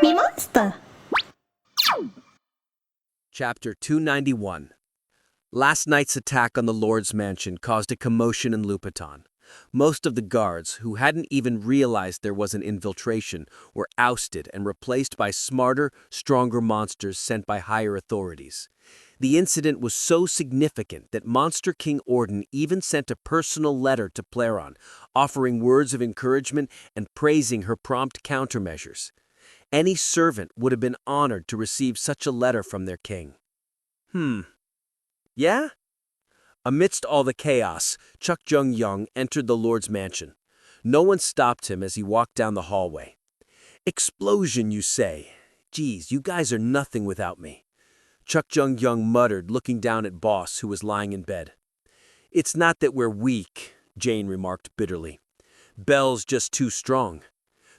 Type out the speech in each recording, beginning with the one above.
MeMonster. Chapter 291. Last night's attack on the Lord's mansion caused a commotion in Lupitan. Most of the guards, who hadn't even realized there was an infiltration, were ousted and replaced by smarter, stronger monsters sent by higher authorities. The incident was so significant that Monster King Orden even sent a personal letter to Pleron, offering words of encouragement and praising her prompt countermeasures. Any servant would have been honored to receive such a letter from their king. Yeah? Amidst all the chaos, Chuck Jung-young entered the Lord's mansion. No one stopped him as he walked down the hallway. "Explosion, you say? Geez, you guys are nothing without me," Chuck Jung-young muttered, looking down at Boss, who was lying in bed. "It's not that we're weak," Jane remarked bitterly. "Bell's just too strong."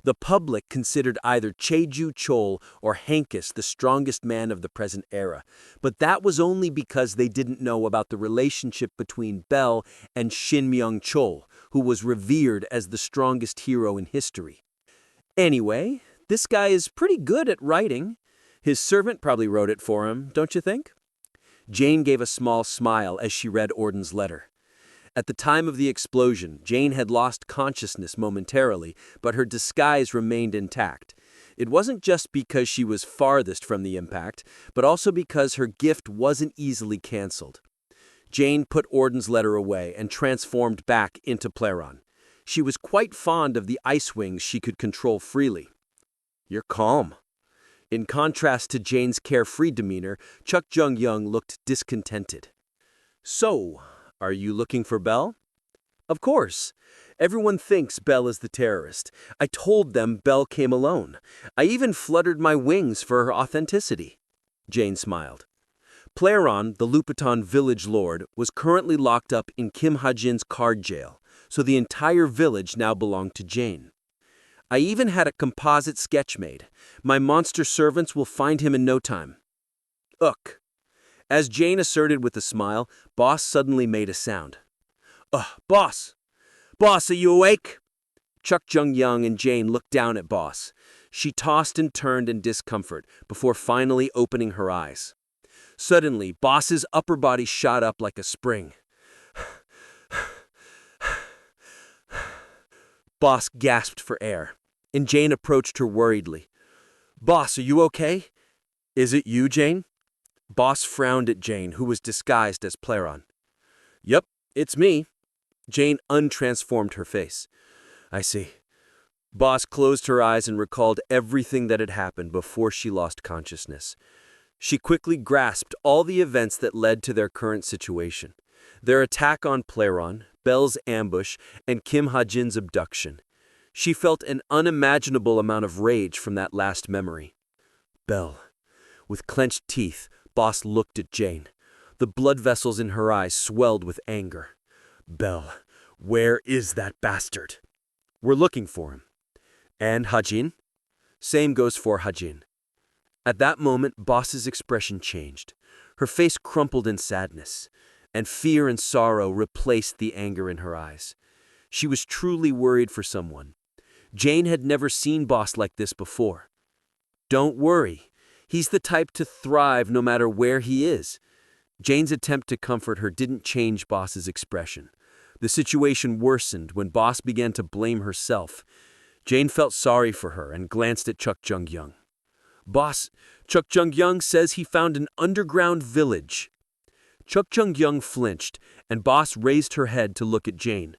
The public considered either Cheju Chol or Henkis the strongest man of the present era, but that was only because they didn't know about the relationship between Bell and Shin Myung Chol, who was revered as the strongest hero in history. Anyway, this guy is pretty good at writing. His servant probably wrote it for him, don't you think? Jane gave a small smile as she read Orden's letter. At the time of the explosion, Jane had lost consciousness momentarily, but her disguise remained intact. It wasn't just because she was farthest from the impact, but also because her gift wasn't easily cancelled. Jane put Orden's letter away and transformed back into Pleron. She was quite fond of the ice wings she could control freely. "You're calm." In contrast to Jane's carefree demeanor, Chuck Jung-young looked discontented. "So, are you looking for Bell?" "Of course. Everyone thinks Bell is the terrorist. I told them Bell came alone. I even fluttered my wings for her authenticity." Jane smiled. Pleron, the Lupitan village lord, was currently locked up in Kim Hajin's card jail, so the entire village now belonged to Jane. "I even had a composite sketch made. My monster servants will find him in no time." "Ugh." As Jane asserted with a smile, Boss suddenly made a sound. Boss! Boss, are you awake?" Chuck Jung-young and Jane looked down at Boss. She tossed and turned in discomfort before finally opening her eyes. Suddenly, Boss's upper body shot up like a spring. Boss gasped for air, and Jane approached her worriedly. "Boss, are you okay?" "Is it you, Jane?" Boss frowned at Jane, who was disguised as Pleron. "Yep, it's me." Jane untransformed her face. "I see." Boss closed her eyes and recalled everything that had happened before she lost consciousness. She quickly grasped all the events that led to their current situation. Their attack on Pleron, Bell's ambush, and Kim Hajin's abduction. She felt an unimaginable amount of rage from that last memory. Bell. With clenched teeth, Boss looked at Jane. The blood vessels in her eyes swelled with anger. "Bell, where is that bastard?" "We're looking for him." "And Hajin?" "Same goes for Hajin." At that moment, Boss's expression changed. Her face crumpled in sadness, and fear and sorrow replaced the anger in her eyes. She was truly worried for someone. Jane had never seen Boss like this before. "Don't worry. He's the type to thrive no matter where he is." Jane's attempt to comfort her didn't change Boss's expression. The situation worsened when Boss began to blame herself. Jane felt sorry for her and glanced at Chuck Jung-young. "Boss, Chuck Jung-young says he found an underground village." Chuck Jung-young flinched, and Boss raised her head to look at Jane.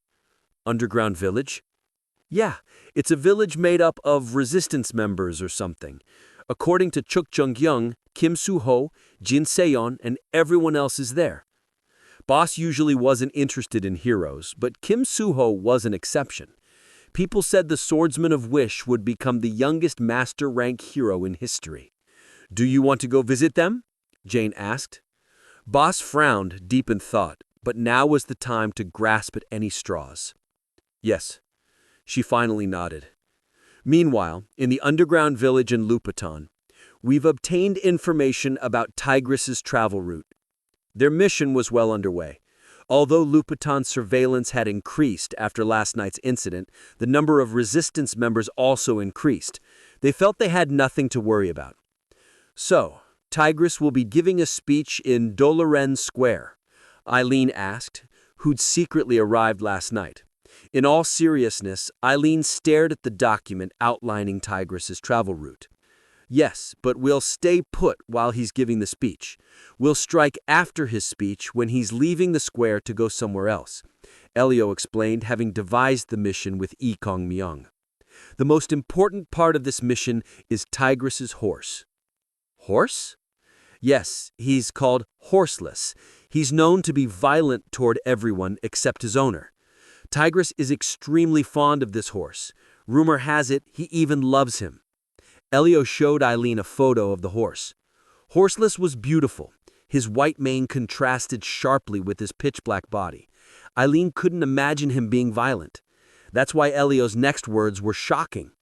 "Underground village?" "Yeah, it's a village made up of resistance members or something. According to Chuck Jung-young, Kim Soo-ho, Jin Se-yeon, and everyone else is there." Boss usually wasn't interested in heroes, but Kim Soo-ho was an exception. People said the Swordsman of Wish would become the youngest master-rank hero in history. "Do you want to go visit them?" Jane asked. Boss frowned, deep in thought, but now was the time to grasp at any straws. "Yes." She finally nodded. Meanwhile, in the underground village in Lupitan, we've obtained information about Tigris's travel route. Their mission was well underway. Although Lupitan's surveillance had increased after last night's incident, the number of resistance members also increased. They felt they had nothing to worry about. So, Tigress will be giving a speech in Doloren Square, Eileen asked, who'd secretly arrived last night. In all seriousness, Eileen stared at the document outlining Tigress's travel route. Yes, but we'll stay put while he's giving the speech. We'll strike after his speech when he's leaving the square to go somewhere else, Elio explained, having devised the mission with Ikong Myung. The most important part of this mission is Tigress's horse. Horse? Yes, he's called Horseless. He's known to be violent toward everyone except his owner. Tigress is extremely fond of this horse. Rumor has it he even loves him. Elio showed Eileen a photo of the horse. Horseless was beautiful. His white mane contrasted sharply with his pitch-black body. Eileen couldn't imagine him being violent. That's why Elio's next words were shocking.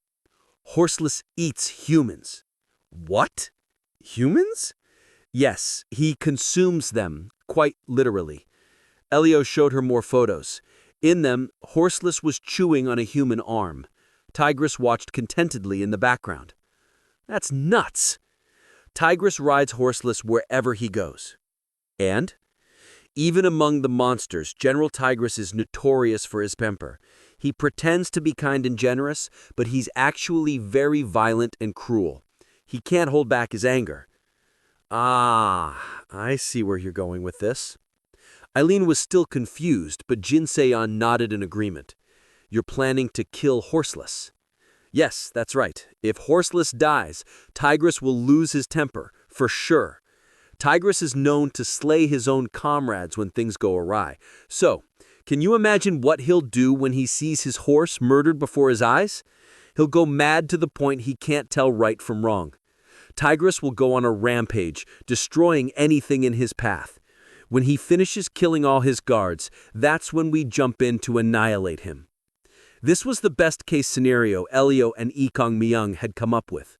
Horseless eats humans. What? Humans? Yes, he consumes them, quite literally. Elio showed her more photos. In them, Horseless was chewing on a human arm. Tigress watched contentedly in the background. That's nuts. Tigress rides Horseless wherever he goes. And? Even among the monsters, General Tigress is notorious for his temper. He pretends to be kind and generous, but he's actually very violent and cruel. He can't hold back his anger. Ah, I see where you're going with this. Eileen was still confused, but Jin Seon nodded in agreement. You're planning to kill Horseless. Yes, that's right. If Horseless dies, Tigress will lose his temper, for sure. Tigress is known to slay his own comrades when things go awry. So, can you imagine what he'll do when he sees his horse murdered before his eyes? He'll go mad to the point he can't tell right from wrong. Tigress will go on a rampage, destroying anything in his path. When he finishes killing all his guards, that's when we jump in to annihilate him. This was the best-case scenario Elio and Ikong Myung had come up with.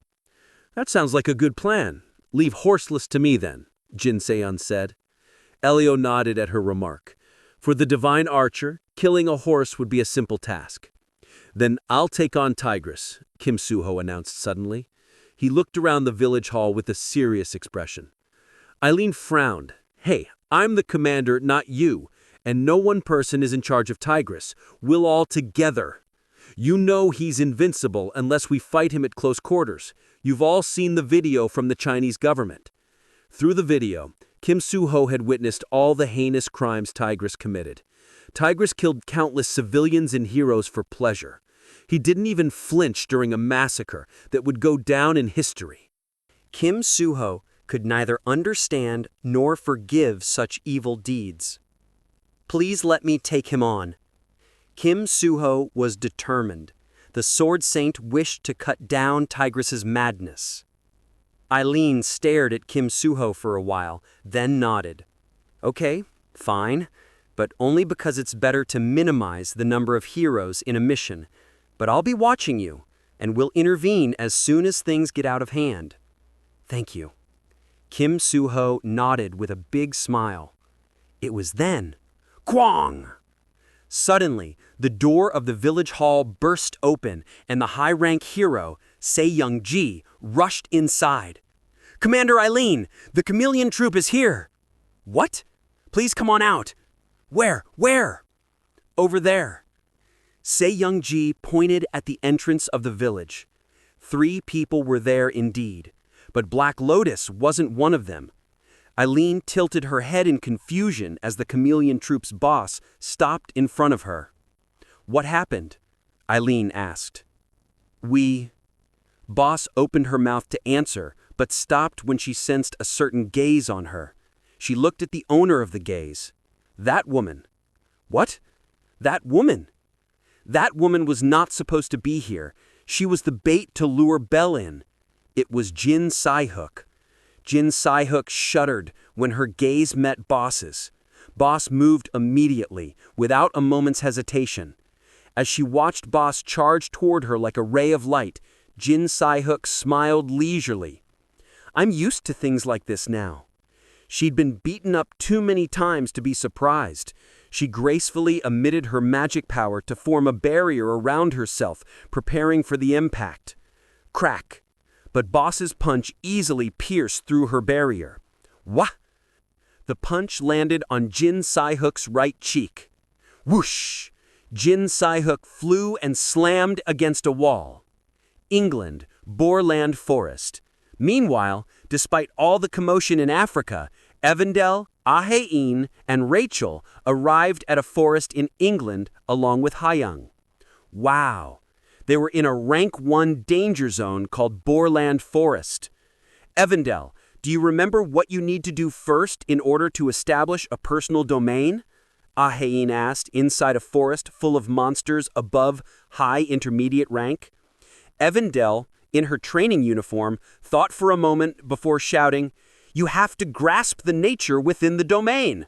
That sounds like a good plan. Leave Horseless to me then, Jin Seon said. Elio nodded at her remark. For the divine archer, killing a horse would be a simple task. Then I'll take on Tigress, Kim Soo-ho announced suddenly. He looked around the village hall with a serious expression. Eileen frowned. Hey, I'm the commander, not you. And no one person is in charge of Tigress. We'll all together. You know he's invincible unless we fight him at close quarters. You've all seen the video from the Chinese government. Through the video, Kim Soo-ho had witnessed all the heinous crimes Tigress committed. Tigress killed countless civilians and heroes for pleasure. He didn't even flinch during a massacre that would go down in history. Kim Soo-ho could neither understand nor forgive such evil deeds. Please let me take him on. Kim Soo-ho was determined. The Sword Saint wished to cut down Tigress's madness. Eileen stared at Kim Soo-ho for a while, then nodded. Okay, fine, but only because it's better to minimize the number of heroes in a mission. But I'll be watching you, and will intervene as soon as things get out of hand. Thank you. Kim Soo-ho nodded with a big smile. It was then. Kwang! Suddenly, the door of the village hall burst open, and the high-rank hero, Se-young-ji, rushed inside. Commander Eileen, the chameleon troop is here! What? Please come on out. Where? Over there. Se-young-ji pointed at the entrance of the village. 3 people were there indeed, but Black Lotus wasn't one of them. Eileen tilted her head in confusion as the chameleon troop's boss stopped in front of her. What happened? Eileen asked. Boss opened her mouth to answer, but stopped when she sensed a certain gaze on her. She looked at the owner of the gaze. That woman. What? That woman? That woman was not supposed to be here. She was the bait to lure Belle in. It was Jin Sai-hook. Jin Sai-hook shuddered when her gaze met Boss's. Boss moved immediately, without a moment's hesitation. As she watched Boss charge toward her like a ray of light, Jin Sai-hook smiled leisurely. I'm used to things like this now. She'd been beaten up too many times to be surprised. She gracefully emitted her magic power to form a barrier around herself, preparing for the impact. Crack! But Boss's punch easily pierced through her barrier. Wah! The punch landed on Jin Sai-hook's right cheek. Whoosh! Jin Sai-hook flew and slammed against a wall. England, Boreland Forest. Meanwhile, despite all the commotion in Africa, Evandel, Hajin, and Rachel arrived at a forest in England along with Hajin. Wow! They were in a rank 1 danger zone called Boreland Forest. Evandel, do you remember what you need to do first in order to establish a personal domain? Hajin asked inside a forest full of monsters above high intermediate rank. Evandel, in her training uniform, thought for a moment before shouting, "You have to grasp the nature within the domain."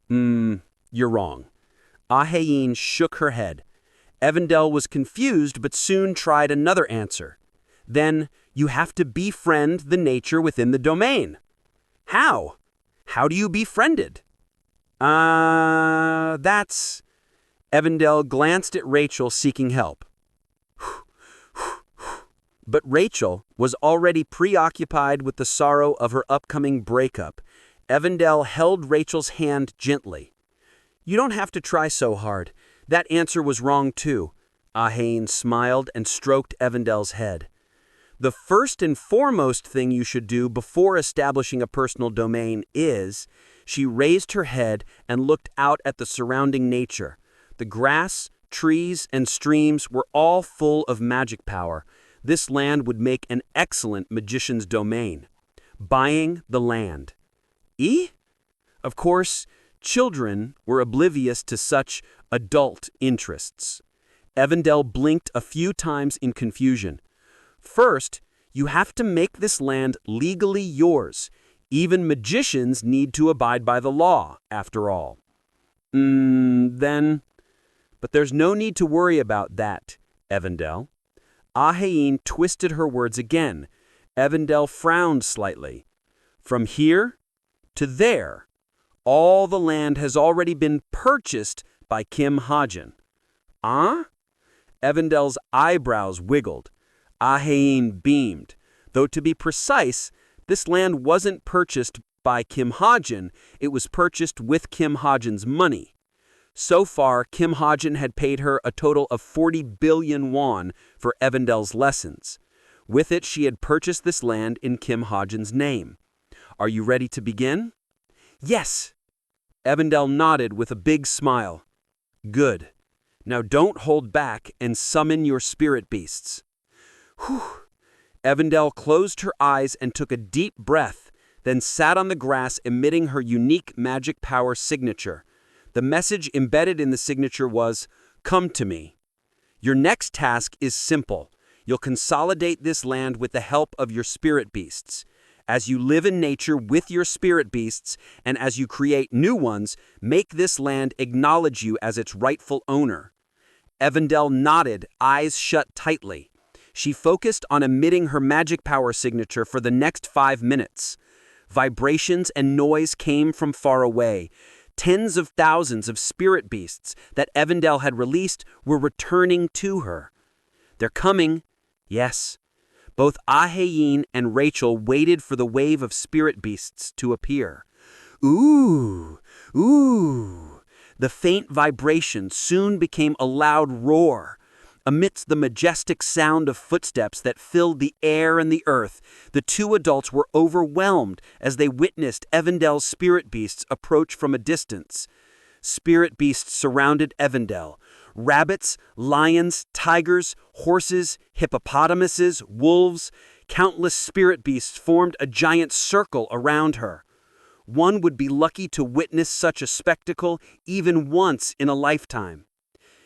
You're wrong. Hajin shook her head. Evandel was confused but soon tried another answer. Then, you have to befriend the nature within the domain. How? How do you befriend it? That's... Evandel glanced at Rachel seeking help. But Rachel was already preoccupied with the sorrow of her upcoming breakup. Evandel held Rachel's hand gently. You don't have to try so hard. That answer was wrong too. Hajin smiled and stroked Evandel's head. The first and foremost thing you should do before establishing a personal domain is... She raised her head and looked out at the surrounding nature. The grass, trees, and streams were all full of magic power. This land would make an excellent magician's domain. Buying the land. Of course, children were oblivious to such adult interests. Evandel blinked a few times in confusion. First, you have to make this land legally yours. Even magicians need to abide by the law, after all. Then... But there's no need to worry about that, Evandel. Hajin twisted her words again. Evandel frowned slightly. From here to there, all the land has already been purchased by Kim Hajin. Evandel's eyebrows wiggled. Hajin beamed. Though to be precise, this land wasn't purchased by Kim Hajin, it was purchased with Kim Hajin's money. So far, Kim Hajin had paid her a total of 40 billion won for Evandel's lessons. With it, she had purchased this land in Kim Hajin's name. Are you ready to begin? Yes. Evandel nodded with a big smile. Good. Now don't hold back and summon your spirit beasts. Whew. Evandel closed her eyes and took a deep breath, then sat on the grass emitting her unique magic power signature. The message embedded in the signature was, "Come to me." Your next task is simple. You'll consolidate this land with the help of your spirit beasts. As you live in nature with your spirit beasts, and as you create new ones, make this land acknowledge you as its rightful owner. Evandel nodded, eyes shut tightly. She focused on emitting her magic power signature for the next 5 minutes. Vibrations and noise came from far away. Tens of thousands of spirit beasts that Evandel had released were returning to her. They're coming, yes. Both Hajin and Rachel waited for the wave of spirit beasts to appear. Ooh, ooh. The faint vibration soon became a loud roar. Amidst the majestic sound of footsteps that filled the air and the earth, the two adults were overwhelmed as they witnessed Evandel's spirit beasts approach from a distance. Spirit beasts surrounded Evandel. Rabbits, lions, tigers, horses, hippopotamuses, wolves, countless spirit beasts formed a giant circle around her. One would be lucky to witness such a spectacle even once in a lifetime.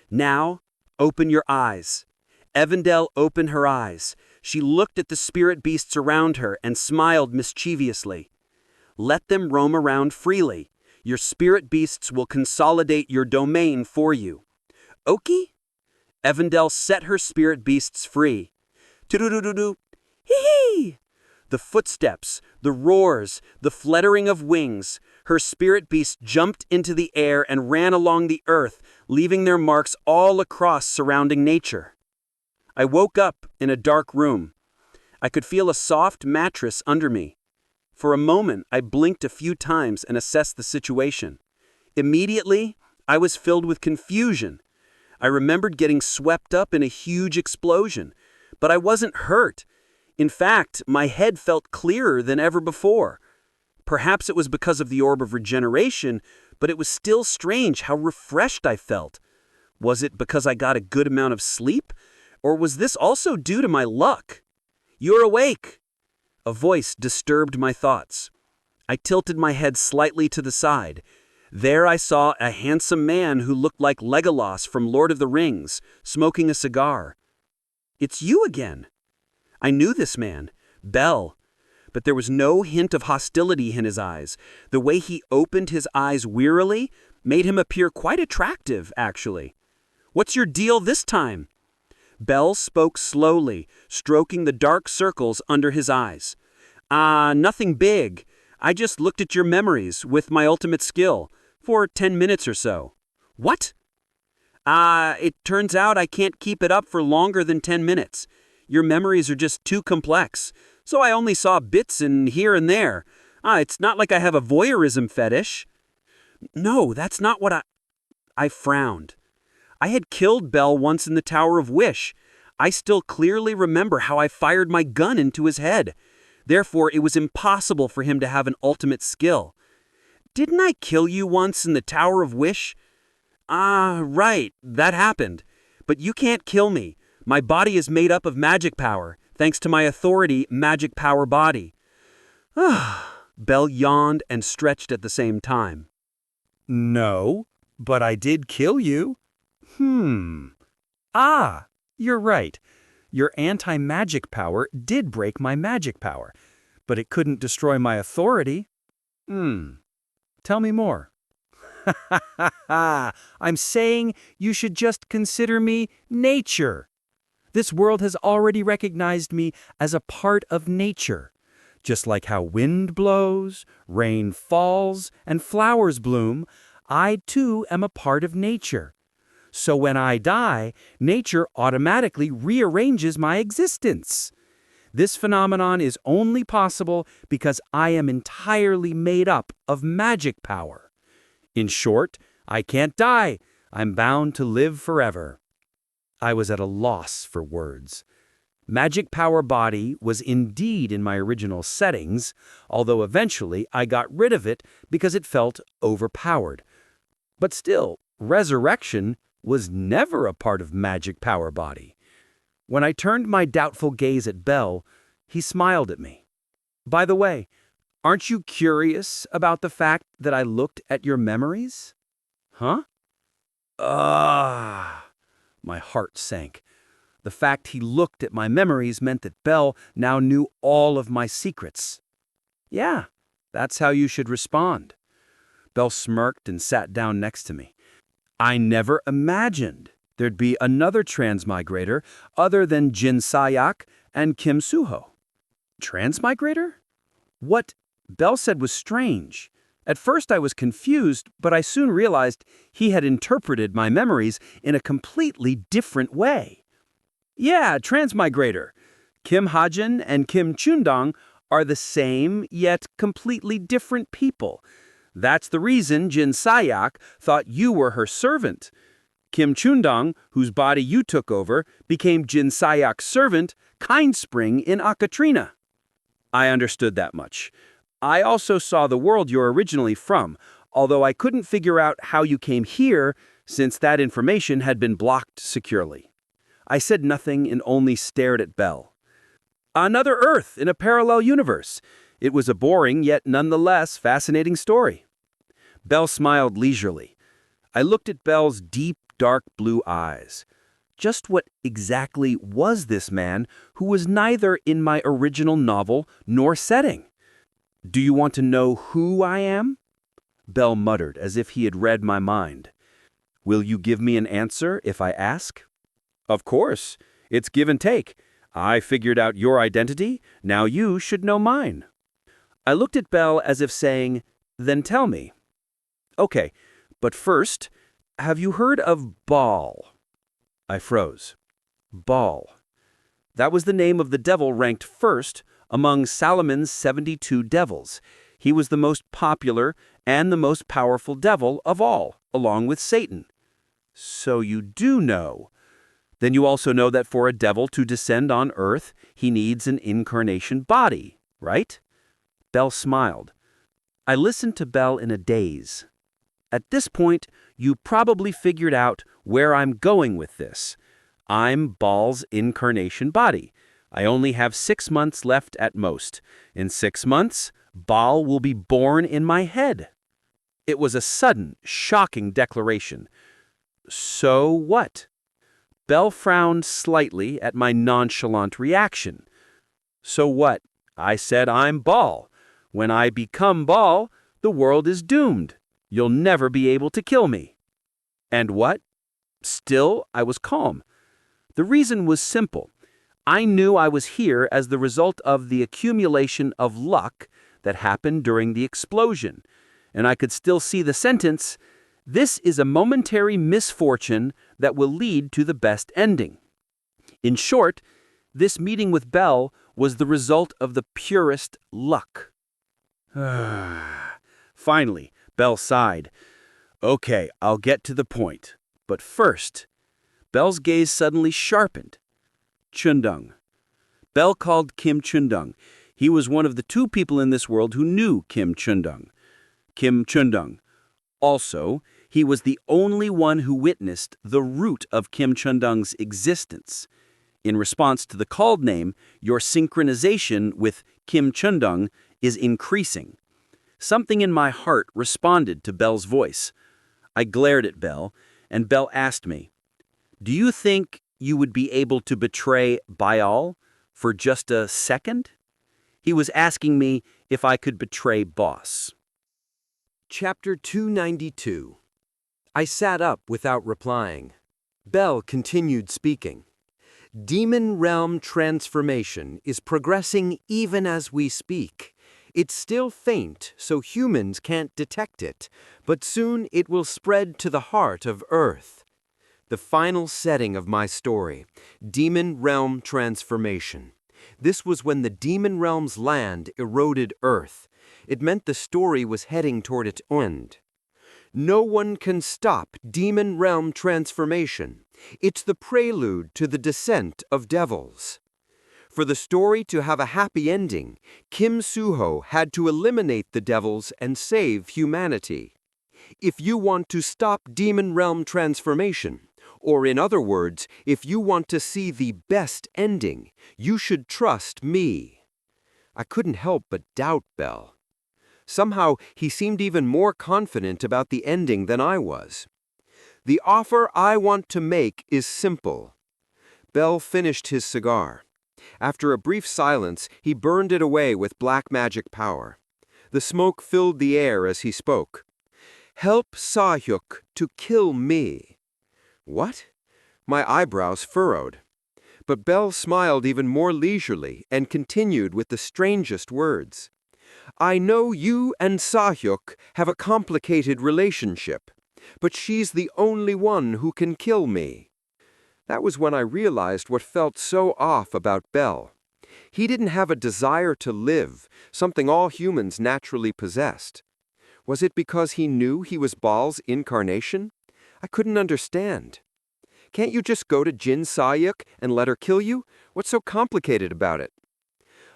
Now, open your eyes. Evandel opened her eyes. She looked at the spirit beasts around her and smiled mischievously. Let them roam around freely. Your spirit beasts will consolidate your domain for you. Okie? Evandel set her spirit beasts free. To-do-do-do-do. Hee-hee! The footsteps, the roars, the fluttering of wings. Her spirit beasts jumped into the air and ran along the earth, leaving their marks all across surrounding nature. I woke up in a dark room. I could feel a soft mattress under me. For a moment, I blinked a few times and assessed the situation. Immediately, I was filled with confusion. I remembered getting swept up in a huge explosion, but I wasn't hurt. In fact, my head felt clearer than ever before. Perhaps it was because of the orb of regeneration, but it was still strange how refreshed I felt. Was it because I got a good amount of sleep? Or was this also due to my luck? "You're awake!" A voice disturbed my thoughts. I tilted my head slightly to the side. There I saw a handsome man who looked like Legolas from Lord of the Rings, smoking a cigar. "It's you again." I knew this man, Bell, but there was no hint of hostility in his eyes. The way he opened his eyes wearily made him appear quite attractive, actually. "What's your deal this time?" Bell spoke slowly, stroking the dark circles under his eyes. Nothing big. I just looked at your memories with my ultimate skill for 10 minutes or so." "What?" It turns out I can't keep it up for longer than 10 minutes. Your memories are just too complex, so I only saw bits in here and there. It's not like I have a voyeurism fetish." "No, that's not what I frowned. I had killed Bell once in the Tower of Wish. I still clearly remember how I fired my gun into his head. Therefore, it was impossible for him to have an ultimate skill. "Didn't I kill you once in the Tower of Wish?" Right, that happened. But you can't kill me. My body is made up of magic power, thanks to my authority, magic power body." Bell yawned and stretched at the same time. "No, but I did kill you." You're right. Your anti-magic power did break my magic power, but it couldn't destroy my authority." Tell me more." "I'm saying you should just consider me nature. This world has already recognized me as a part of nature. Just like how wind blows, rain falls, and flowers bloom, I too am a part of nature. So when I die, nature automatically rearranges my existence. This phenomenon is only possible because I am entirely made up of magic power. In short, I can't die. I'm bound to live forever." I was at a loss for words. Magic power body was indeed in my original settings, although eventually I got rid of it because it felt overpowered. But still, resurrection was never a part of magic power body. When I turned my doubtful gaze at Bell, he smiled at me. "By the way, aren't you curious about the fact that I looked at your memories?" "Huh?" My heart sank. The fact he looked at my memories meant that Bell now knew all of my secrets. "Yeah, that's how you should respond." Bell smirked and sat down next to me. "I never imagined there'd be another transmigrator other than Jin Sayak and Kim Suho." "Transmigrator?" What Bell said was strange. At first I was confused, but I soon realized he had interpreted my memories in a completely different way. "Yeah, transmigrator. Kim Hajin and Kim Chundong are the same, yet completely different people. That's the reason Jin Sayak thought you were her servant. Kim Chundong, whose body you took over, became Jin Sayak's servant, Kindspring in Akatrina." "I understood that much. I also saw the world you're originally from, although I couldn't figure out how you came here since that information had been blocked securely." I said nothing and only stared at Bell. "Another Earth in a parallel universe. It was a boring yet nonetheless fascinating story." Bell smiled leisurely. I looked at Bell's deep, dark blue eyes. Just what exactly was this man who was neither in my original novel nor setting? "Do you want to know who I am?" Bell muttered as if he had read my mind. "Will you give me an answer if I ask?" "Of course. It's give and take. I figured out your identity. Now you should know mine." I looked at Bell as if saying, "Then tell me." "Okay, but first, have you heard of Baal?" I froze. Baal. That was the name of the devil ranked first among Solomon's 72 devils. He was the most popular and the most powerful devil of all, along with Satan. So you do know. Then you also know that for a devil to descend on earth, he needs an incarnation body, right? Belle smiled. I listened to Belle in a daze. At this point, you probably figured out where I'm going with this. I'm Baal's incarnation body. I only have 6 months left at most. In 6 months, Baal will be born in my head. It was a sudden, shocking declaration. So what? Belle frowned slightly at my nonchalant reaction. So what? I said I'm Baal. When I become Baal, the world is doomed. You'll never be able to kill me. And what? Still, I was calm. The reason was simple. I knew I was here as the result of the accumulation of luck that happened during the explosion, and I could still see the sentence, "This is a momentary misfortune that will lead to the best ending." In short, this meeting with Belle was the result of the purest luck. Finally, Belle sighed. Okay, I'll get to the point. But first, Belle's gaze suddenly sharpened. Chundung. Belle called Kim Chundung. He was one of the 2 people in this world who knew Kim Chundung. Kim Chundung. Also, he was the only one who witnessed the root of Kim Chundung's existence. In response to the called name, your synchronization with Kim Chundung is increasing. Something in my heart responded to Belle's voice. I glared at Belle, and Belle asked me, "Do you think you would be able to betray Baal for just a second?" He was asking me if I could betray Boss. Chapter 292. I sat up without replying. Belle continued speaking. Demon realm transformation is progressing even as we speak. It's still faint, so humans can't detect it, but soon it will spread to the heart of Earth. The final setting of my story, Demon Realm Transformation. This was when the Demon Realm's land eroded Earth. It meant the story was heading toward its end. No one can stop Demon Realm Transformation. It's the prelude to the descent of devils. For the story to have a happy ending, Kim Suho had to eliminate the devils and save humanity. If you want to stop Demon Realm Transformation, or in other words, if you want to see the best ending, you should trust me. I couldn't help but doubt Belle. Somehow, he seemed even more confident about the ending than I was. The offer I want to make is simple. Belle finished his cigar. After a brief silence, he burned it away with black magic power. The smoke filled the air as he spoke. Help Sahyuk to kill me. What? My eyebrows furrowed. But Belle smiled even more leisurely and continued with the strangest words. I know you and Sahyuk have a complicated relationship, but she's the only one who can kill me. That was when I realized what felt so off about Belle. He didn't have a desire to live, something all humans naturally possessed. Was it because he knew he was Baal's incarnation? I couldn't understand. Can't you just go to Jin Sahyuk and let her kill you? What's so complicated about it?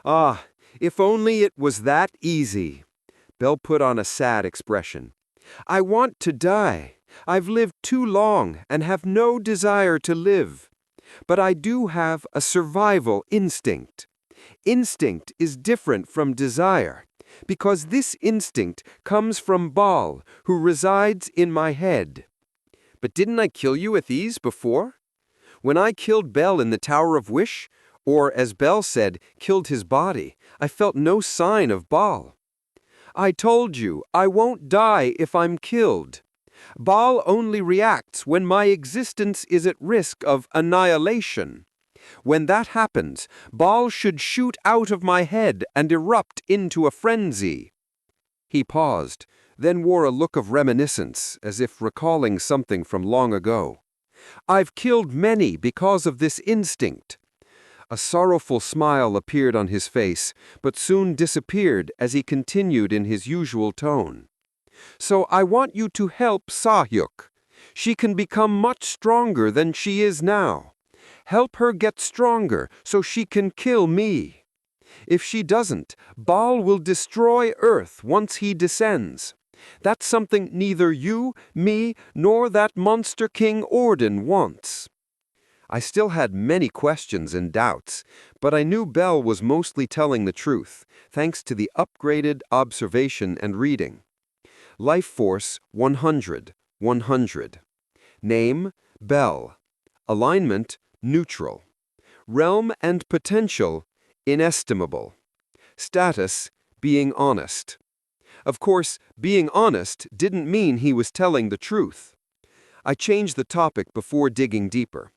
Ah, if only it was that easy. Belle put on a sad expression. I want to die. I've lived too long and have no desire to live. But I do have a survival instinct. Instinct is different from desire, because this instinct comes from Baal, who resides in my head. But didn't I kill you with ease before? When I killed Belle in the Tower of Wish, or as Belle said, killed his body, I felt no sign of Baal. I told you, I won't die if I'm killed. Baal only reacts when my existence is at risk of annihilation. When that happens, Baal should shoot out of my head and erupt into a frenzy. He paused, then wore a look of reminiscence, as if recalling something from long ago. I've killed many because of this instinct. A sorrowful smile appeared on his face, but soon disappeared as he continued in his usual tone. So I want you to help Sahyuk. She can become much stronger than she is now. Help her get stronger so she can kill me. If she doesn't, Baal will destroy Earth once he descends. That's something neither you, me, nor that monster king Orden wants. I still had many questions and doubts, but I knew Bell was mostly telling the truth, thanks to the upgraded observation and reading. Life Force 100, 100. Name, Bell. Alignment, neutral. Realm and potential, inestimable. Status, being honest. Of course, being honest didn't mean he was telling the truth. I changed the topic before digging deeper.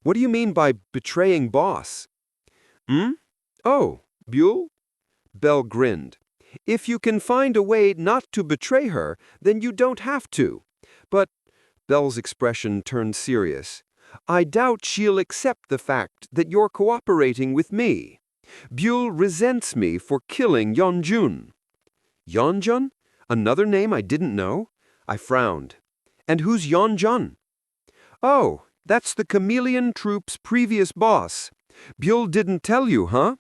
What do you mean by betraying boss? Oh, Buell? Bell grinned. If you can find a way not to betray her, then you don't have to. But, Bell's expression turned serious, I doubt she'll accept the fact that you're cooperating with me. Buell resents me for killing Yeonjun. Yeonjun? Another name I didn't know? I frowned. And who's Yeonjun? Oh, that's the Chameleon Troop's previous boss. Buell didn't tell you, huh?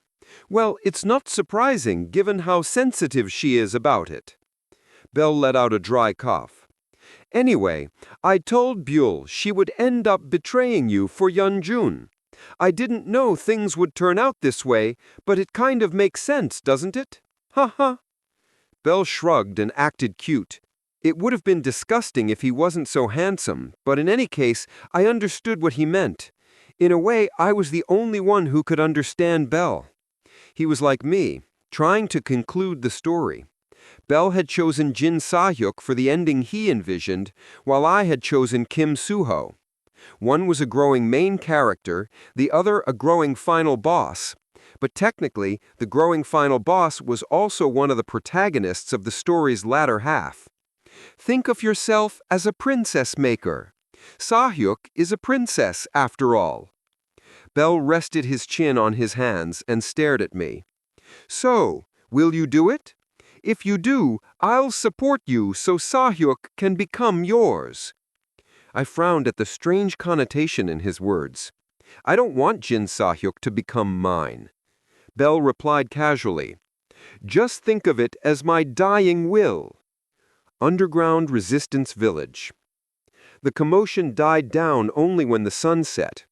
Well, it's not surprising given how sensitive she is about it. Bell let out a dry cough. Anyway, I told Buell she would end up betraying you for Yeonjun. I didn't know things would turn out this way, but it kind of makes sense, doesn't it? Ha ha. Bell shrugged and acted cute. It would have been disgusting if he wasn't so handsome, but in any case, I understood what he meant. In a way, I was the only one who could understand Bell. He was like me, trying to conclude the story. Bell had chosen Jin Sahyuk for the ending he envisioned, while I had chosen Kim Soo-ho. One was a growing main character, the other a growing final boss. But technically, the growing final boss was also one of the protagonists of the story's latter half. Think of yourself as a princess maker. Sahyuk is a princess, after all. Bell rested his chin on his hands and stared at me. So, will you do it? If you do, I'll support you so Sahyuk can become yours. I frowned at the strange connotation in his words. I don't want Jin Sahyuk to become mine. Bell replied casually, Just think of it as my dying will. Underground Resistance Village. The commotion died down only when the sun set.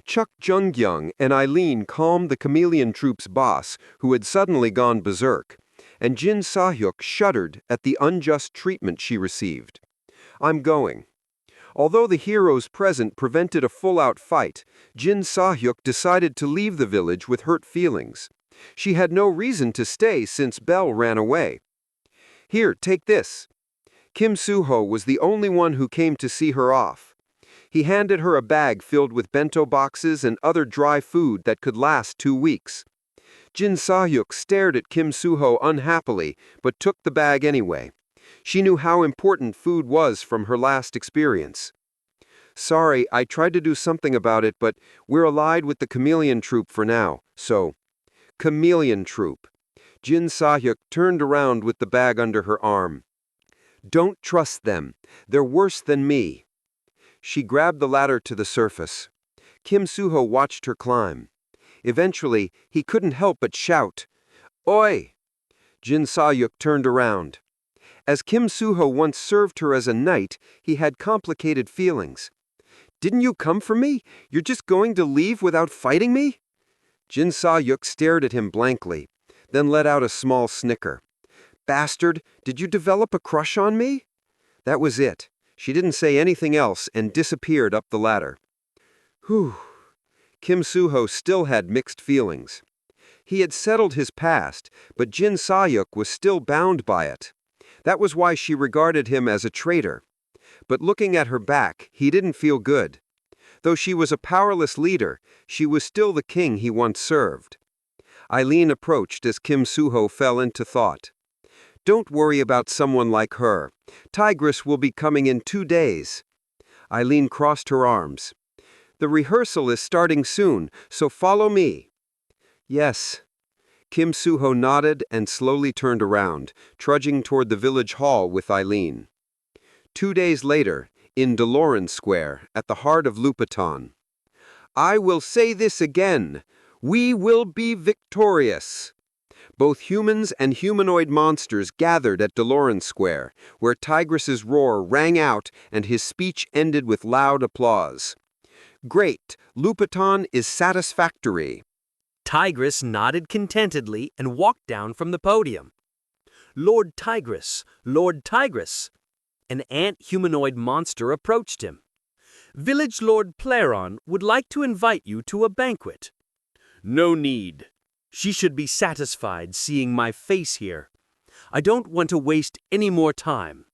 Chuck Jung-gyung and Eileen calmed the Chameleon Troop's boss, who had suddenly gone berserk, and Jin Sahyuk shuddered at the unjust treatment she received. I'm going. Although the heroes present prevented a full-out fight, Jin Sahyuk decided to leave the village with hurt feelings. She had no reason to stay since Bell ran away. Here, take this. Kim Soo-ho was the only one who came to see her off. He handed her a bag filled with bento boxes and other dry food that could last 2 weeks. Jin Sahyuk stared at Kim Soo-ho unhappily, but took the bag anyway. She knew how important food was from her last experience. Sorry, I tried to do something about it, but we're allied with the Chameleon Troop for now, so... Chameleon Troop. Jin Sahyuk turned around with the bag under her arm. Don't trust them. They're worse than me. She grabbed the ladder to the surface. Kim Soo-ho watched her climb. Eventually, he couldn't help but shout, Oi! Jin Sahyuk turned around. As Kim Soo-ho once served her as a knight, he had complicated feelings. Didn't you come for me? You're just going to leave without fighting me? Jin Sahyuk stared at him blankly, then let out a small snicker. Bastard, did you develop a crush on me? That was it. She didn't say anything else and disappeared up the ladder. Whew. Kim Soo-ho still had mixed feelings. He had settled his past, but Jin Sahyuk was still bound by it. That was why she regarded him as a traitor. But looking at her back, he didn't feel good. Though she was a powerless leader, she was still the king he once served. Eileen approached as Kim Soo-ho fell into thought. Don't worry about someone like her. Tigress will be coming in 2 days. Eileen crossed her arms. The rehearsal is starting soon, so follow me." "Yes." Kim Suho nodded and slowly turned around, trudging toward the village hall with Eileen. 2 days later, in Deloran Square, at the heart of Lupaton. "I will say this again. We will be victorious." Both humans and humanoid monsters gathered at Deloran Square, where Tigris's roar rang out and his speech ended with loud applause. "Great, Lupaton is satisfactory." Tigris nodded contentedly and walked down from the podium. "Lord Tigris, Lord Tigris." An ant humanoid monster approached him. "Village Lord Plairon would like to invite you to a banquet." "No need. She should be satisfied seeing my face here. I don't want to waste any more time.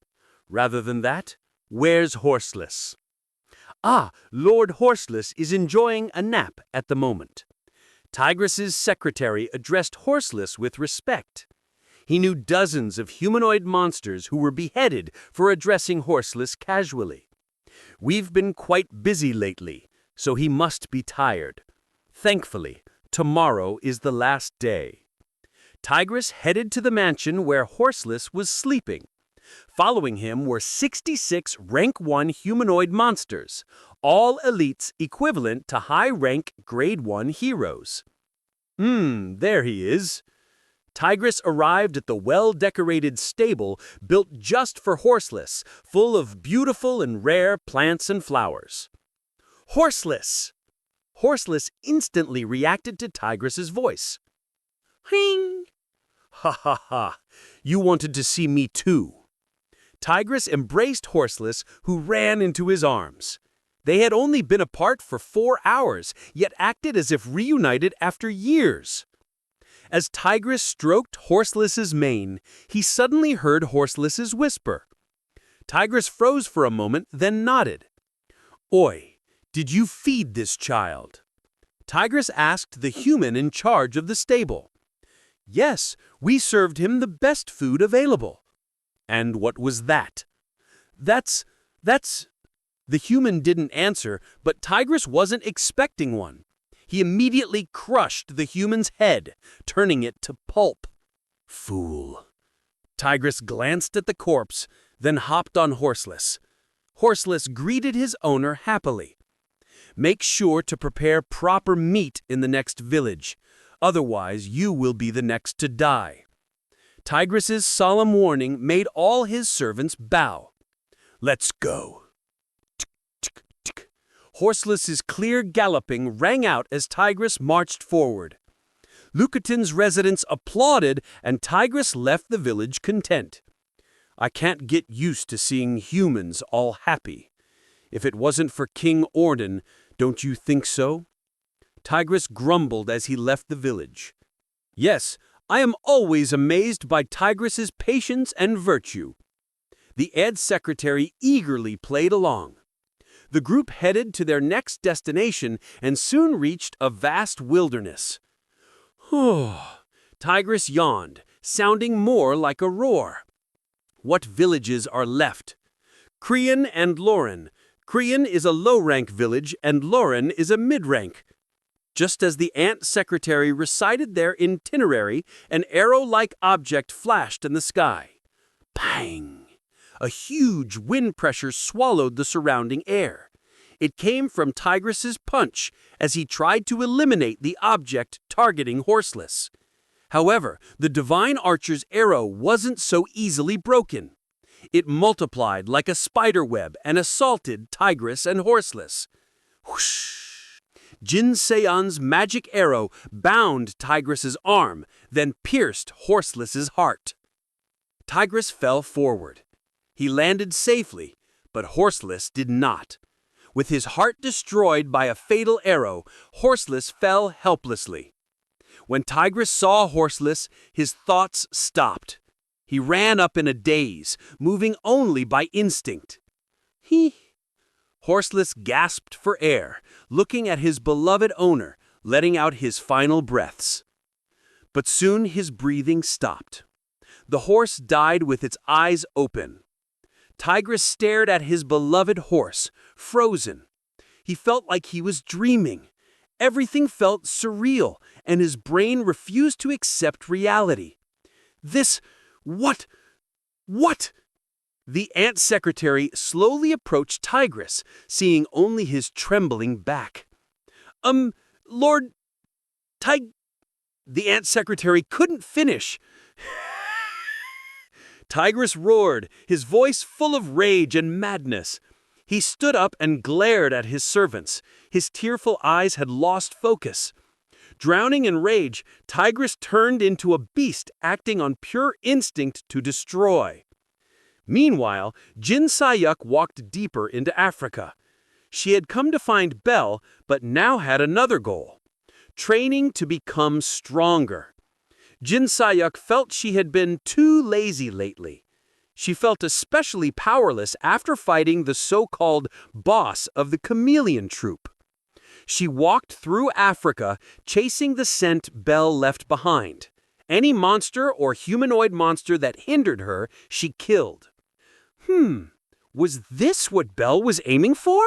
Rather than that, where's Horseless?" "Ah, Lord Horseless is enjoying a nap at the moment." Tigris's secretary addressed Horseless with respect. He knew dozens of humanoid monsters who were beheaded for addressing Horseless casually. "We've been quite busy lately, so he must be tired. Thankfully, tomorrow is the last day." Tigris headed to the mansion where Horseless was sleeping. Following him were 66 Rank 1 humanoid monsters, all elites equivalent to high-rank Grade 1 heroes. There he is." Tigris arrived at the well-decorated stable built just for Horseless, full of beautiful and rare plants and flowers. "Horseless!" Horseless instantly reacted to Tigris's voice. "Hing!" "Ha ha ha! You wanted to see me too." Tigris embraced Horseless, who ran into his arms. They had only been apart for 4 hours, yet acted as if reunited after years. As Tigris stroked Horseless's mane, he suddenly heard Horseless's whisper. Tigris froze for a moment, then nodded. "Oi, did you feed this child?" Tigris asked the human in charge of the stable. "Yes, we served him the best food available." "And what was that?" That's... The human didn't answer, but Tigris wasn't expecting one. He immediately crushed the human's head, turning it to pulp. "Fool." Tigris glanced at the corpse, then hopped on Horseless. Horseless greeted his owner happily. "Make sure to prepare proper meat in the next village. Otherwise, you will be the next to die." Tigris's solemn warning made all his servants bow. "Let's go." Horseless's clear galloping rang out as Tigris marched forward. Lucaton's residents applauded, and Tigris left the village content. "I can't get used to seeing humans all happy. If it wasn't for King Orden, don't you think so?" Tigris grumbled as he left the village. "Yes, I am always amazed by Tigris's patience and virtue." The Ed secretary eagerly played along. The group headed to their next destination and soon reached a vast wilderness. Tigris yawned, sounding more like a roar. "What villages are left?" "Krian and Lauren. Krian is a low-rank village and Lauren is a mid-rank." Just as the ant secretary recited their itinerary, an arrow-like object flashed in the sky. Bang! A huge wind pressure swallowed the surrounding air. It came from Tigris's punch as he tried to eliminate the object targeting Horseless. However, the divine archer's arrow wasn't so easily broken. It multiplied like a spider web and assaulted Tigris and Horseless. Whoosh! Jin Seon's magic arrow bound Tigris's arm, then pierced Horseless's heart. Tigris fell forward. He landed safely, but Horseless did not. With his heart destroyed by a fatal arrow, Horseless fell helplessly. When Tigris saw Horseless, his thoughts stopped. He ran up in a daze, moving only by instinct. Horseless gasped for air, looking at his beloved owner, letting out his final breaths. But soon his breathing stopped. The horse died with its eyes open. Tigris stared at his beloved horse, frozen. He felt like he was dreaming. Everything felt surreal, and his brain refused to accept reality. What? The ant secretary slowly approached Tigris, seeing only his trembling back. Lord The ant secretary couldn't finish. Tigris roared, his voice full of rage and madness. He stood up and glared at his servants. His tearful eyes had lost focus. Drowning in rage, Tigris turned into a beast acting on pure instinct to destroy. Meanwhile, Jin Sayuk walked deeper into Africa. She had come to find Belle, but now had another goal: training to become stronger. Jin Sayuk felt she had been too lazy lately. She felt especially powerless after fighting the so-called boss of the chameleon troop. She walked through Africa, chasing the scent Belle left behind. Any monster or humanoid monster that hindered her, she killed. Was this what Belle was aiming for?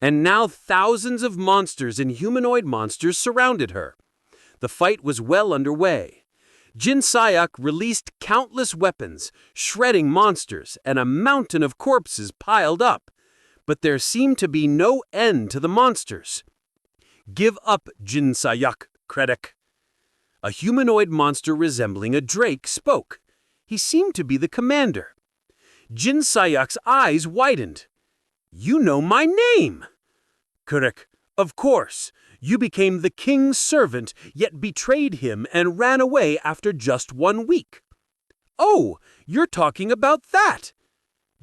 And now thousands of monsters and humanoid monsters surrounded her. The fight was well underway. Jin Sayuk released countless weapons, shredding monsters, and a mountain of corpses piled up. But there seemed to be no end to the monsters. "Give up, Jin Sayuk, Kredek." A humanoid monster resembling a drake spoke. He seemed to be the commander. Jin Sayuk's eyes widened. "You know my name!" "Kredek, of course. You became the king's servant, yet betrayed him and ran away after just 1 week." "Oh, you're talking about that!"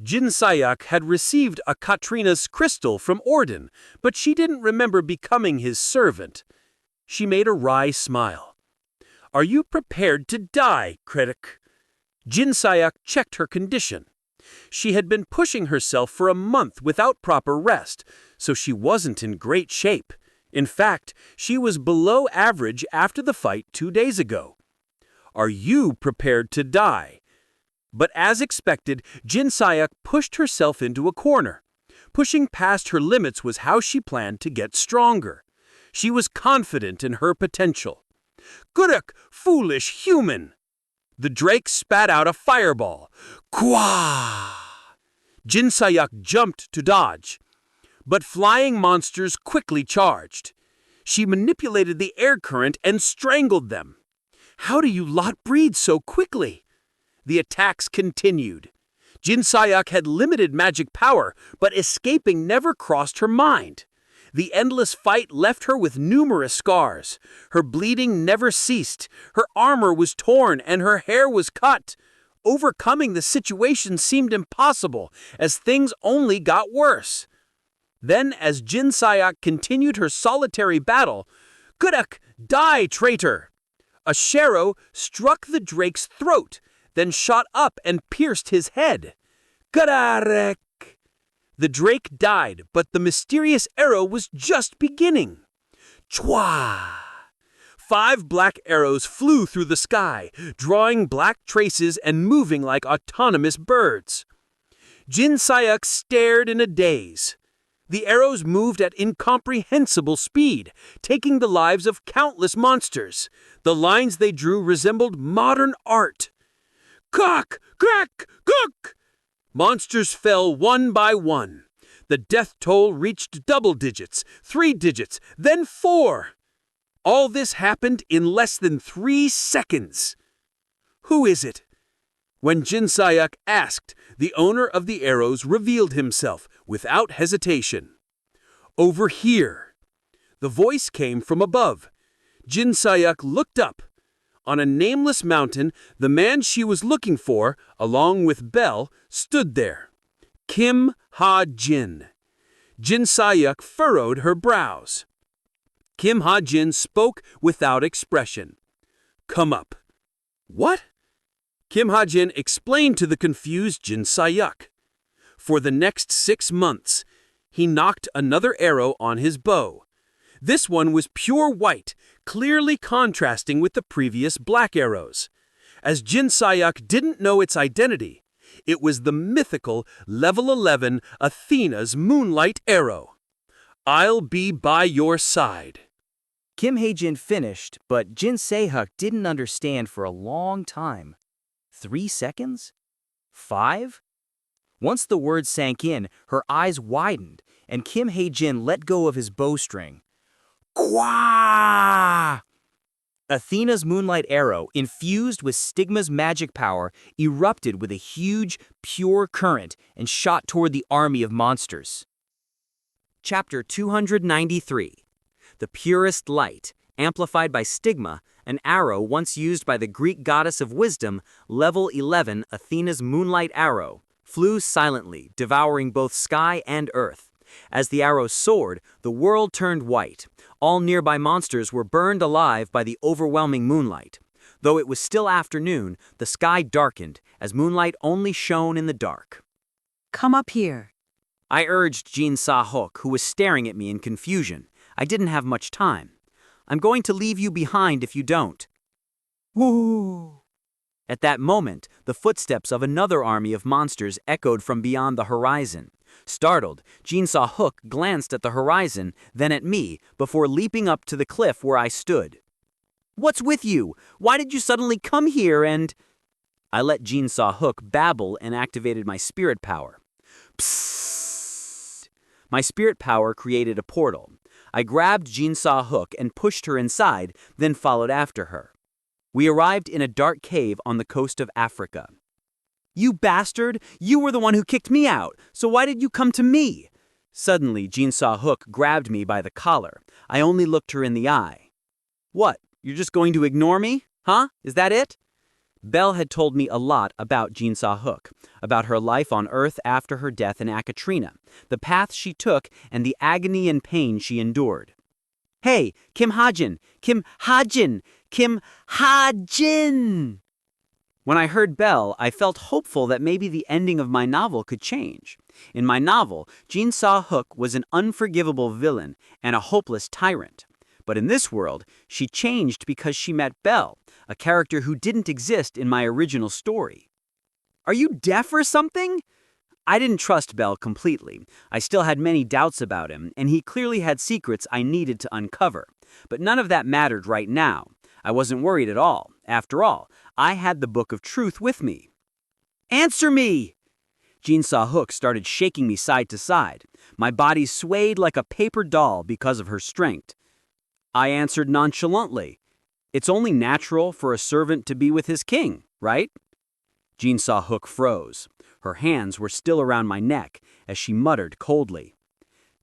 Jin Sayuk had received a Katrina's crystal from Orden, but she didn't remember becoming his servant. She made a wry smile. "Are you prepared to die, Kredek?" Jin Sayuk checked her condition. She had been pushing herself for a month without proper rest, so she wasn't in great shape. In fact, she was below average after the fight 2 days ago. "Are you prepared to die?" But as expected, Jin Sayuk pushed herself into a corner. Pushing past her limits was how she planned to get stronger. She was confident in her potential. "Kredek, foolish human!" The drake spat out a fireball. Kwah! Jin Sayuk jumped to dodge. But flying monsters quickly charged. She manipulated the air current and strangled them. "How do you lot breed so quickly?" The attacks continued. Jin Sayuk had limited magic power, but escaping never crossed her mind. The endless fight left her with numerous scars. Her bleeding never ceased. Her armor was torn and her hair was cut. Overcoming the situation seemed impossible, as things only got worse. Then, as Jin Sayuk continued her solitary battle, "Kredek, die, traitor!" A sharrow struck the drake's throat, then shot up and pierced his head. "Kredek!" The drake died, but the mysterious arrow was just beginning. Chwa! 5 black arrows flew through the sky, drawing black traces and moving like autonomous birds. Jin Sayuk stared in a daze. The arrows moved at incomprehensible speed, taking the lives of countless monsters. The lines they drew resembled modern art. Cock! Crack! Cook! Monsters fell one by one. The death toll reached double digits, 3 digits, then 4. All this happened in less than 3 seconds. "Who is it?" When Jin Sayuk asked, the owner of the arrows revealed himself without hesitation. "Over here." The voice came from above. Jin Sayuk looked up. On a nameless mountain, the man she was looking for, along with Belle, stood there. Kim Hajin. Jin Sayuk furrowed her brows. Kim Hajin spoke without expression. "Come up." "What?" Kim Hajin explained to the confused Jin Sayuk. For the next 6 months, he knocked another arrow on his bow. This one was pure white, clearly contrasting with the previous black arrows. As Jin Sayuk didn't know its identity, it was the mythical level 11 Athena's moonlight arrow. I'll be by your side. Kim Hajin finished, but Jin Se-hyuk didn't understand for a long time. 3 seconds? 5? Once the words sank in, her eyes widened, and Kim Hajin let go of his bowstring. Kwaa! Athena's moonlight arrow, infused with Stigma's magic power, erupted with a huge, pure current and shot toward the army of monsters. Chapter 293. The Purest Light, amplified by Stigma, an arrow once used by the Greek goddess of wisdom, level 11 Athena's moonlight arrow, flew silently, devouring both sky and earth. As the arrow soared, the world turned white. All nearby monsters were burned alive by the overwhelming moonlight. Though it was still afternoon, the sky darkened, as moonlight only shone in the dark. Come up here. I urged Jin Se-hyuk, who was staring at me in confusion. I didn't have much time. I'm going to leave you behind if you don't. Woo! At that moment, the footsteps of another army of monsters echoed from beyond the horizon. Startled, Jin Se-hyuk glanced at the horizon, then at me, before leaping up to the cliff where I stood. What's with you? Why did you suddenly come here and... I let Jin Se-hyuk babble and activated my spirit power. Psst! My spirit power created a portal. I grabbed Jin Se-hyuk and pushed her inside, then followed after her. We arrived in a dark cave on the coast of Africa. You bastard! You were the one who kicked me out, so why did you come to me? Suddenly, Jin Se-hyuk grabbed me by the collar. I only looked her in the eye. What, you're just going to ignore me? Huh? Is that it? Belle had told me a lot about Jin Se-hyuk, about her life on Earth after her death in Akatrina, the path she took, and the agony and pain she endured. Hey, Kim Hajin! Kim Hajin! Kim Hajin! When I heard Belle, I felt hopeful that maybe the ending of my novel could change. In my novel, Jin Se-hyuk was an unforgivable villain and a hopeless tyrant. But in this world, she changed because she met Belle, a character who didn't exist in my original story. Are you deaf or something? I didn't trust Belle completely. I still had many doubts about him, and he clearly had secrets I needed to uncover. But none of that mattered right now. I wasn't worried at all. After all, I had the Book of Truth with me. Answer me! Jin Se-hyuk started shaking me side to side. My body swayed like a paper doll because of her strength. I answered nonchalantly. It's only natural for a servant to be with his king, right? Jin Se-hyuk froze. Her hands were still around my neck as she muttered coldly.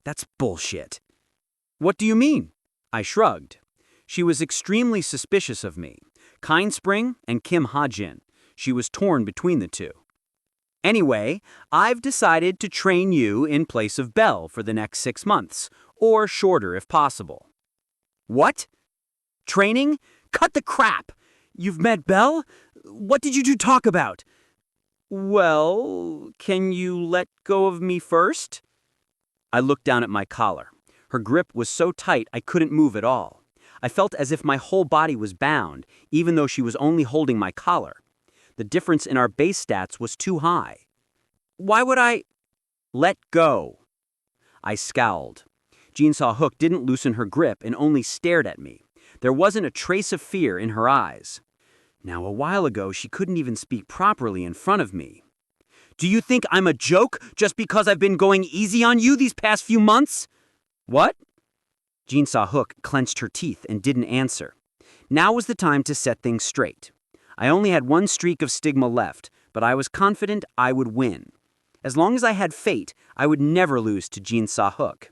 That's bullshit. What do you mean? I shrugged. She was extremely suspicious of me. Kind Spring and Kim Hajin. She was torn between the two. Anyway, I've decided to train you in place of Belle for the next 6 months, or shorter if possible. What? Training? Cut the crap! You've met Belle? What did you two talk about? Well, can you let go of me first? I looked down at my collar. Her grip was so tight I couldn't move at all. I felt as if my whole body was bound, even though she was only holding my collar. The difference in our base stats was too high. Why would I... Let go. I scowled. Jin Se-hyuk didn't loosen her grip and only stared at me. There wasn't a trace of fear in her eyes. Now, a while ago, she couldn't even speak properly in front of me. Do you think I'm a joke just because I've been going easy on you these past few months? What? Jin Se-hyuk clenched her teeth and didn't answer. Now was the time to set things straight. I only had one streak of stigma left, but I was confident I would win. As long as I had fate, I would never lose to Jin Se-hyuk.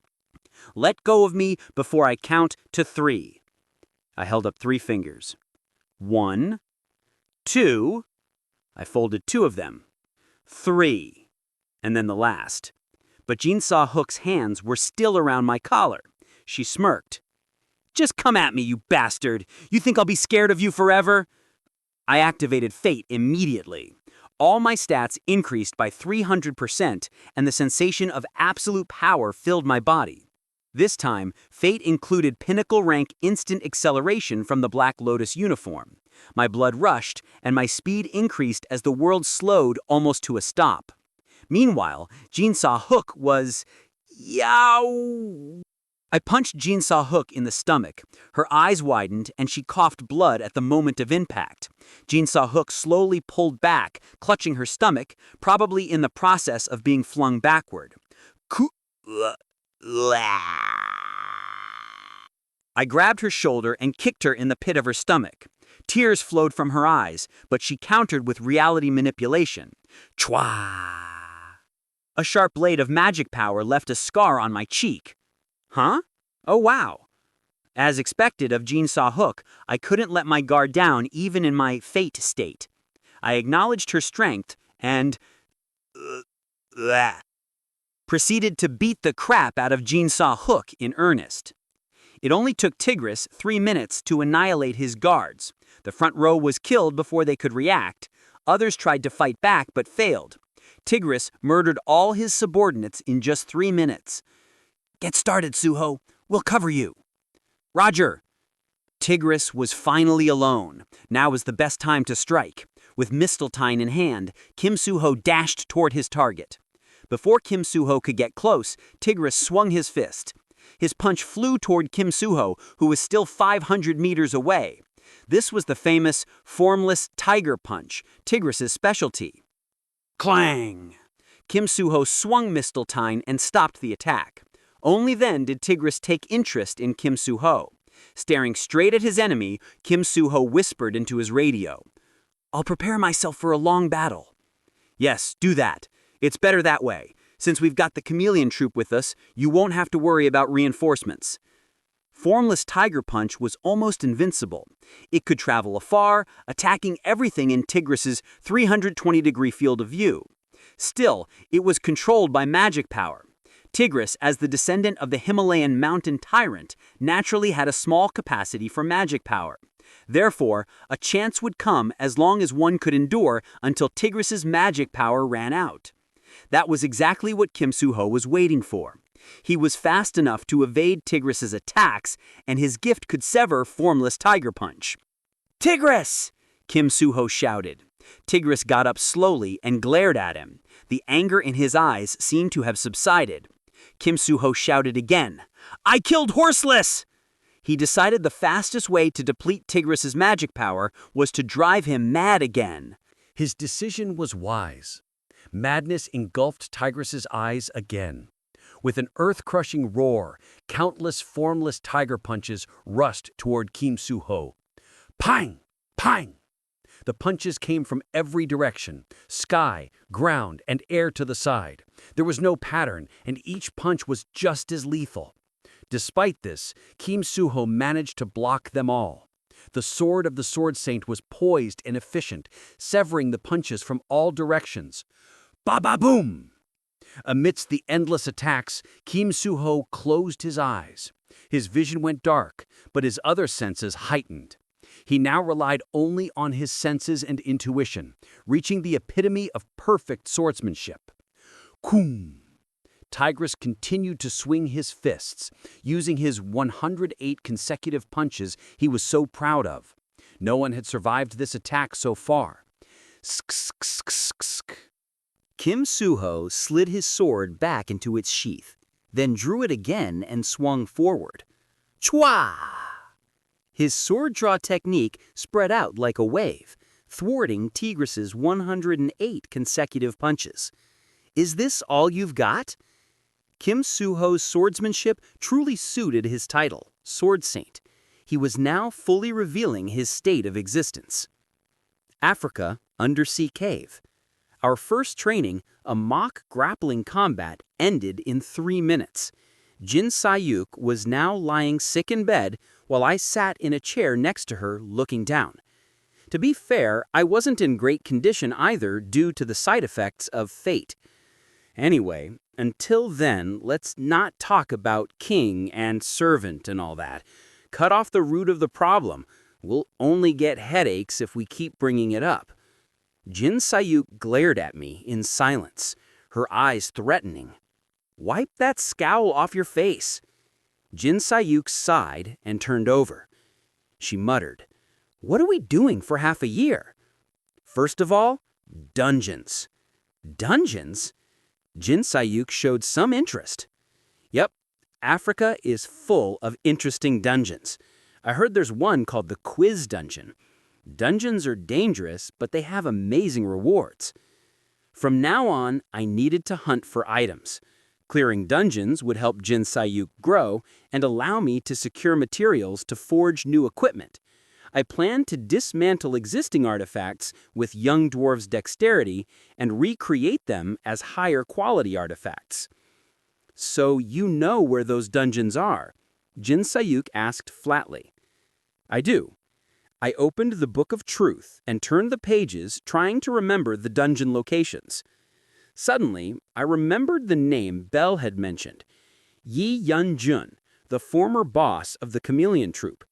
Let go of me before I count to 3. I held up 3 fingers. 1, 2, I folded 2 of them. 3, and then the last. But Jin Se-hyuk's hands were still around my collar. She smirked. Just come at me, you bastard! You think I'll be scared of you forever? I activated fate immediately. All my stats increased by 300%, and the sensation of absolute power filled my body. This time, fate included pinnacle rank instant acceleration from the Black Lotus uniform. My blood rushed, and my speed increased as the world slowed almost to a stop. Meanwhile, Jin Se-hyuk was... Yow! I punched Jin-saw Hook in the stomach. Her eyes widened and she coughed blood at the moment of impact. Jin-saw Hook slowly pulled back, clutching her stomach, probably in the process of being flung backward. I grabbed her shoulder and kicked her in the pit of her stomach. Tears flowed from her eyes, but she countered with reality manipulation. Chwa! A sharp blade of magic power left a scar on my cheek. Huh? Oh wow. As expected of Jin-saw Hook, I couldn't let my guard down even in my fate state. I acknowledged her strength and proceeded to beat the crap out of Jin-saw Hook in earnest. It only took Tigris 3 minutes to annihilate his guards. The front row was killed before they could react. Others tried to fight back but failed. Tigris murdered all his subordinates in just 3 minutes. Get started, Suho. We'll cover you. Roger. Tigris was finally alone. Now was the best time to strike. With Misteltein in hand, Kim Suho dashed toward his target. Before Kim Suho could get close, Tigris swung his fist. His punch flew toward Kim Suho, who was still 500 meters away. This was the famous formless tiger punch, Tigris's specialty. Clang! Kim Suho swung Misteltein and stopped the attack. Only then did Tigris take interest in Kim Suho. Staring straight at his enemy, Kim Suho whispered into his radio. I'll prepare myself for a long battle. Yes, do that. It's better that way. Since we've got the chameleon troop with us, you won't have to worry about reinforcements. Formless Tiger Punch was almost invincible. It could travel afar, attacking everything in Tigris's 320-degree field of view. Still, it was controlled by magic power. Tigris, as the descendant of the Himalayan mountain tyrant, naturally had a small capacity for magic power. Therefore, a chance would come as long as one could endure until Tigris's magic power ran out. That was exactly what Kim Suho was waiting for. He was fast enough to evade Tigris's attacks, and his gift could sever Formless Tiger Punch. Tigris! Kim Suho shouted. Tigris got up slowly and glared at him. The anger in his eyes seemed to have subsided. Kim Suho shouted again, I killed Horseless! He decided the fastest way to deplete Tigris's magic power was to drive him mad again. His decision was wise. Madness engulfed Tigris's eyes again. With an earth-crushing roar, countless formless tiger punches rushed toward Kim Suho. Pang! Pang! The punches came from every direction, sky, ground, and air to the side. There was no pattern, and each punch was just as lethal. Despite this, Kim Suho managed to block them all. The sword of the Sword Saint was poised and efficient, severing the punches from all directions. Ba-ba-boom! Amidst the endless attacks, Kim Suho closed his eyes. His vision went dark, but his other senses heightened. He now relied only on his senses and intuition, reaching the epitome of perfect swordsmanship. Koom! Tigris continued to swing his fists, using his 108 consecutive punches he was so proud of. No one had survived this attack so far. Sk-sk-sk-sk. Kim Suho slid his sword back into its sheath, then drew it again and swung forward. Chwa! His sword draw technique spread out like a wave, thwarting Tigris's 108 consecutive punches. Is this all you've got? Kim Suho's swordsmanship truly suited his title, Sword Saint. He was now fully revealing his state of existence. Africa, Undersea Cave. Our first training, a mock grappling combat, ended in 3 minutes. Jin Sayuk was now lying sick in bed while I sat in a chair next to her looking down. To be fair, I wasn't in great condition either due to the side effects of fate. Anyway, until then, let's not talk about king and servant and all that. Cut off the root of the problem. We'll only get headaches if we keep bringing it up. Jin Sayuk glared at me in silence, her eyes threatening. Wipe that scowl off your face. Jin Sayuk sighed and turned over. She muttered, What are we doing for half a year? First of all, dungeons. Dungeons? Jin Sayuk showed some interest. Yep, Africa is full of interesting dungeons. I heard there's one called the Quiz Dungeon. Dungeons are dangerous, but they have amazing rewards. From now on, I needed to hunt for items. Clearing dungeons would help Jin Sayuk grow and allow me to secure materials to forge new equipment. I planned to dismantle existing artifacts with young dwarves' dexterity and recreate them as higher quality artifacts. "So you know where those dungeons are?" Jin Sayuk asked flatly. "I do." I opened the Book of Truth and turned the pages, trying to remember the dungeon locations. Suddenly, I remembered the name Belle had mentioned, Yi Yun-jun, the former boss of the Chameleon Troupe.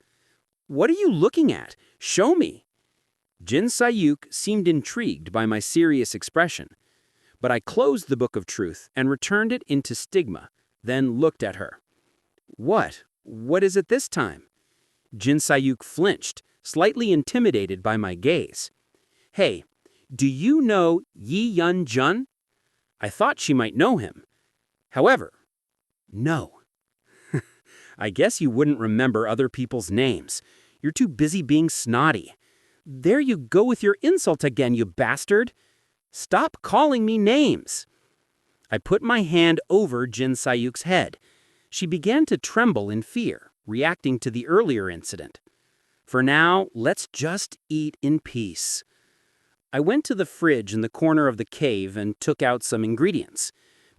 "What are you looking at? Show me." Jin Sayuk seemed intrigued by my serious expression, but I closed the Book of Truth and returned it into stigma, then looked at her. What? What is it this time?" Jin Sayuk flinched, slightly intimidated by my gaze. "Hey, do you know Yi Yun-jun?" I thought she might know him. However, no. "I guess you wouldn't remember other people's names. You're too busy being snotty. There you go with your insult again, you bastard. Stop calling me names." I put my hand over Jin Sayuk's head. She began to tremble in fear, reacting to the earlier incident. "For now, let's just eat in peace." I went to the fridge in the corner of the cave and took out some ingredients.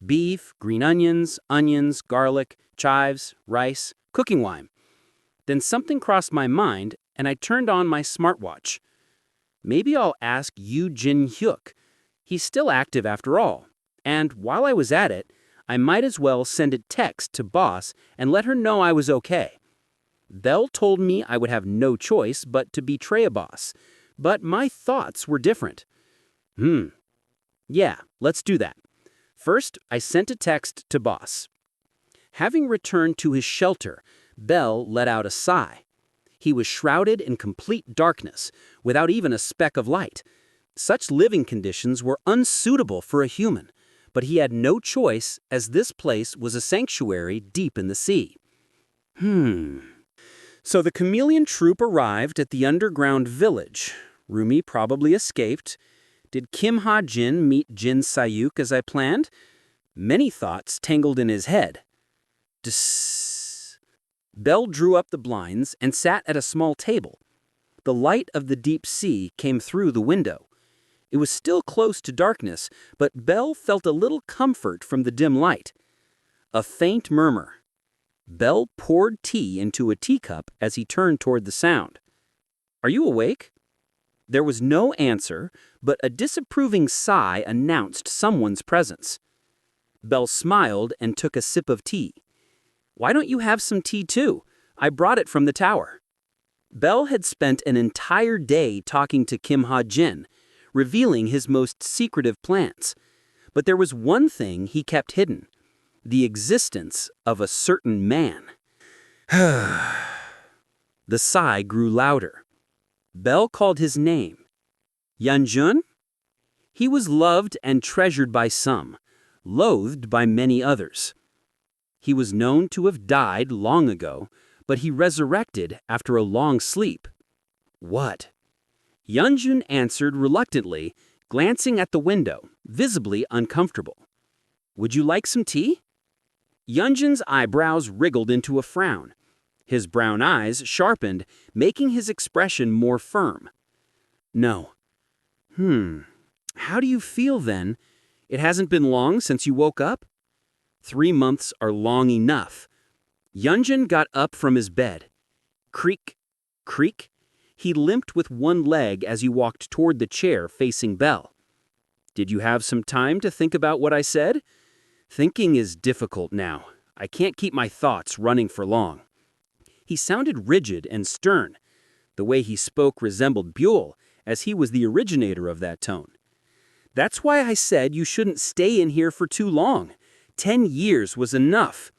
Beef, green onions, garlic, chives, rice, cooking wine. Then something crossed my mind, and I turned on my smartwatch. Maybe I'll ask Yu Jin-hyuk. He's still active after all. And while I was at it, I might as well send a text to Boss and let her know I was okay. Belle told me I would have no choice but to betray a boss, but my thoughts were different. Yeah, let's do that. First, I sent a text to Boss. Having returned to his shelter, Belle let out a sigh. He was shrouded in complete darkness, without even a speck of light. Such living conditions were unsuitable for a human, but he had no choice as this place was a sanctuary deep in the sea. So the Chameleon Troupe arrived at the underground village. Rumi probably escaped. Did Kim Hajin meet Jin Sayuk as I planned? Many thoughts tangled in his head. Belle drew up the blinds and sat at a small table. The light of the deep sea came through the window. It was still close to darkness, but Belle felt a little comfort from the dim light. A faint murmur. Belle poured tea into a teacup as he turned toward the sound. "Are you awake?" There was no answer, but a disapproving sigh announced someone's presence. Belle smiled and took a sip of tea. "Why don't you have some tea too? I brought it from the tower." Belle had spent an entire day talking to Kim Ha-jin, revealing his most secretive plans. But there was one thing he kept hidden: the existence of a certain man. The sigh grew louder. Belle called his name. Yun-jun? He was loved and treasured by some, loathed by many others. He was known to have died long ago, but he resurrected after a long sleep. What? Yun-jun answered reluctantly, glancing at the window, visibly uncomfortable. "Would you like some tea?" Yun-jun's eyebrows wriggled into a frown. His brown eyes sharpened, making his expression more firm. "No." How do you feel then? It hasn't been long since you woke up?" 3 months are long enough." Yun-jun got up from his bed. Creak, creak. He limped with one leg as he walked toward the chair facing Belle. "Did you have some time to think about what I said?" "Thinking is difficult now. I can't keep my thoughts running for long." He sounded rigid and stern. The way he spoke resembled Buell, as he was the originator of that tone. "That's why I said you shouldn't stay in here for too long. 10 years was enough."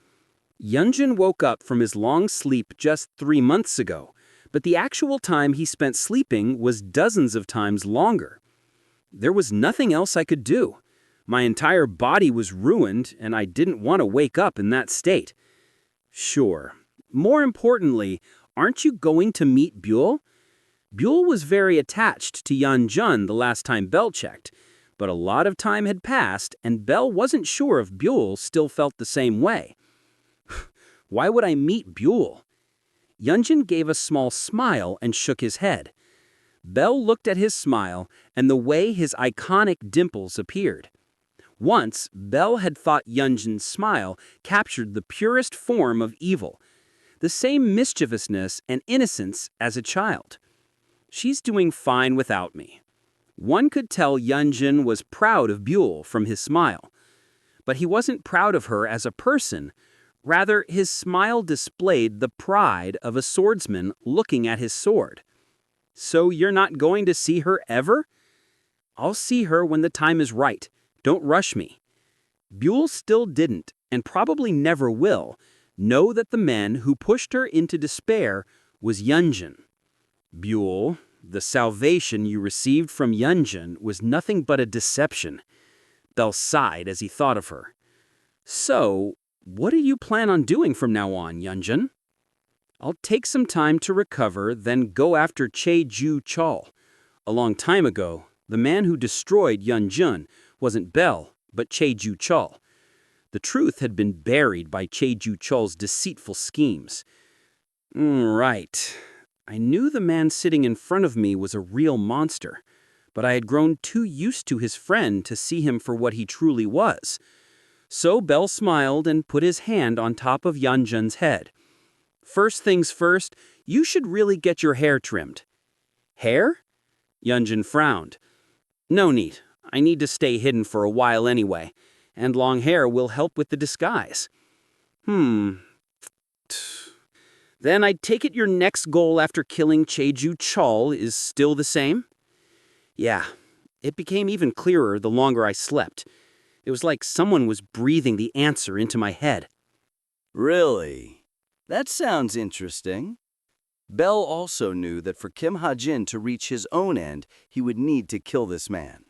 Yun-jun woke up from his long sleep just 3 months ago, but the actual time he spent sleeping was dozens of times longer. There was nothing else I could do. My entire body was ruined, and I didn't want to wake up in that state. Sure. More importantly, aren't you going to meet Buell? Buell was very attached to Jun the last time Belle checked, but a lot of time had passed and Belle wasn't sure if Buell still felt the same way. Why would I meet Buell? Jun gave a small smile and shook his head. Belle looked at his smile and the way his iconic dimples appeared. Once, Belle had thought Jun's smile captured the purest form of evil, the same mischievousness and innocence as a child. She's doing fine without me. One could tell Jun was proud of Buell from his smile. But he wasn't proud of her as a person. Rather, his smile displayed the pride of a swordsman looking at his sword. So you're not going to see her ever? I'll see her when the time is right. Don't rush me. Buell still didn't, and probably never will, know that the man who pushed her into despair was Jun. Buell, the salvation you received from Jun was nothing but a deception. Belle sighed as he thought of her. So, what do you plan on doing from now on, Jun? I'll take some time to recover, then go after Che-Ju Chol. A long time ago, the man who destroyed Jun wasn't Belle, but Che-Ju Chol. The truth had been buried by Che-Ju Chol's deceitful schemes. Right. I knew the man sitting in front of me was a real monster, but I had grown too used to his friend to see him for what he truly was. So Belle smiled and put his hand on top of Jun's head. First things first, you should really get your hair trimmed. Hair? Jun frowned. No need. I need to stay hidden for a while anyway, and long hair will help with the disguise. Then I take it your next goal after killing Che-Ju Chol is still the same? Yeah, it became even clearer the longer I slept. It was like someone was breathing the answer into my head. Really? That sounds interesting. Belle also knew that for Kim Hajin to reach his own end, he would need to kill this man.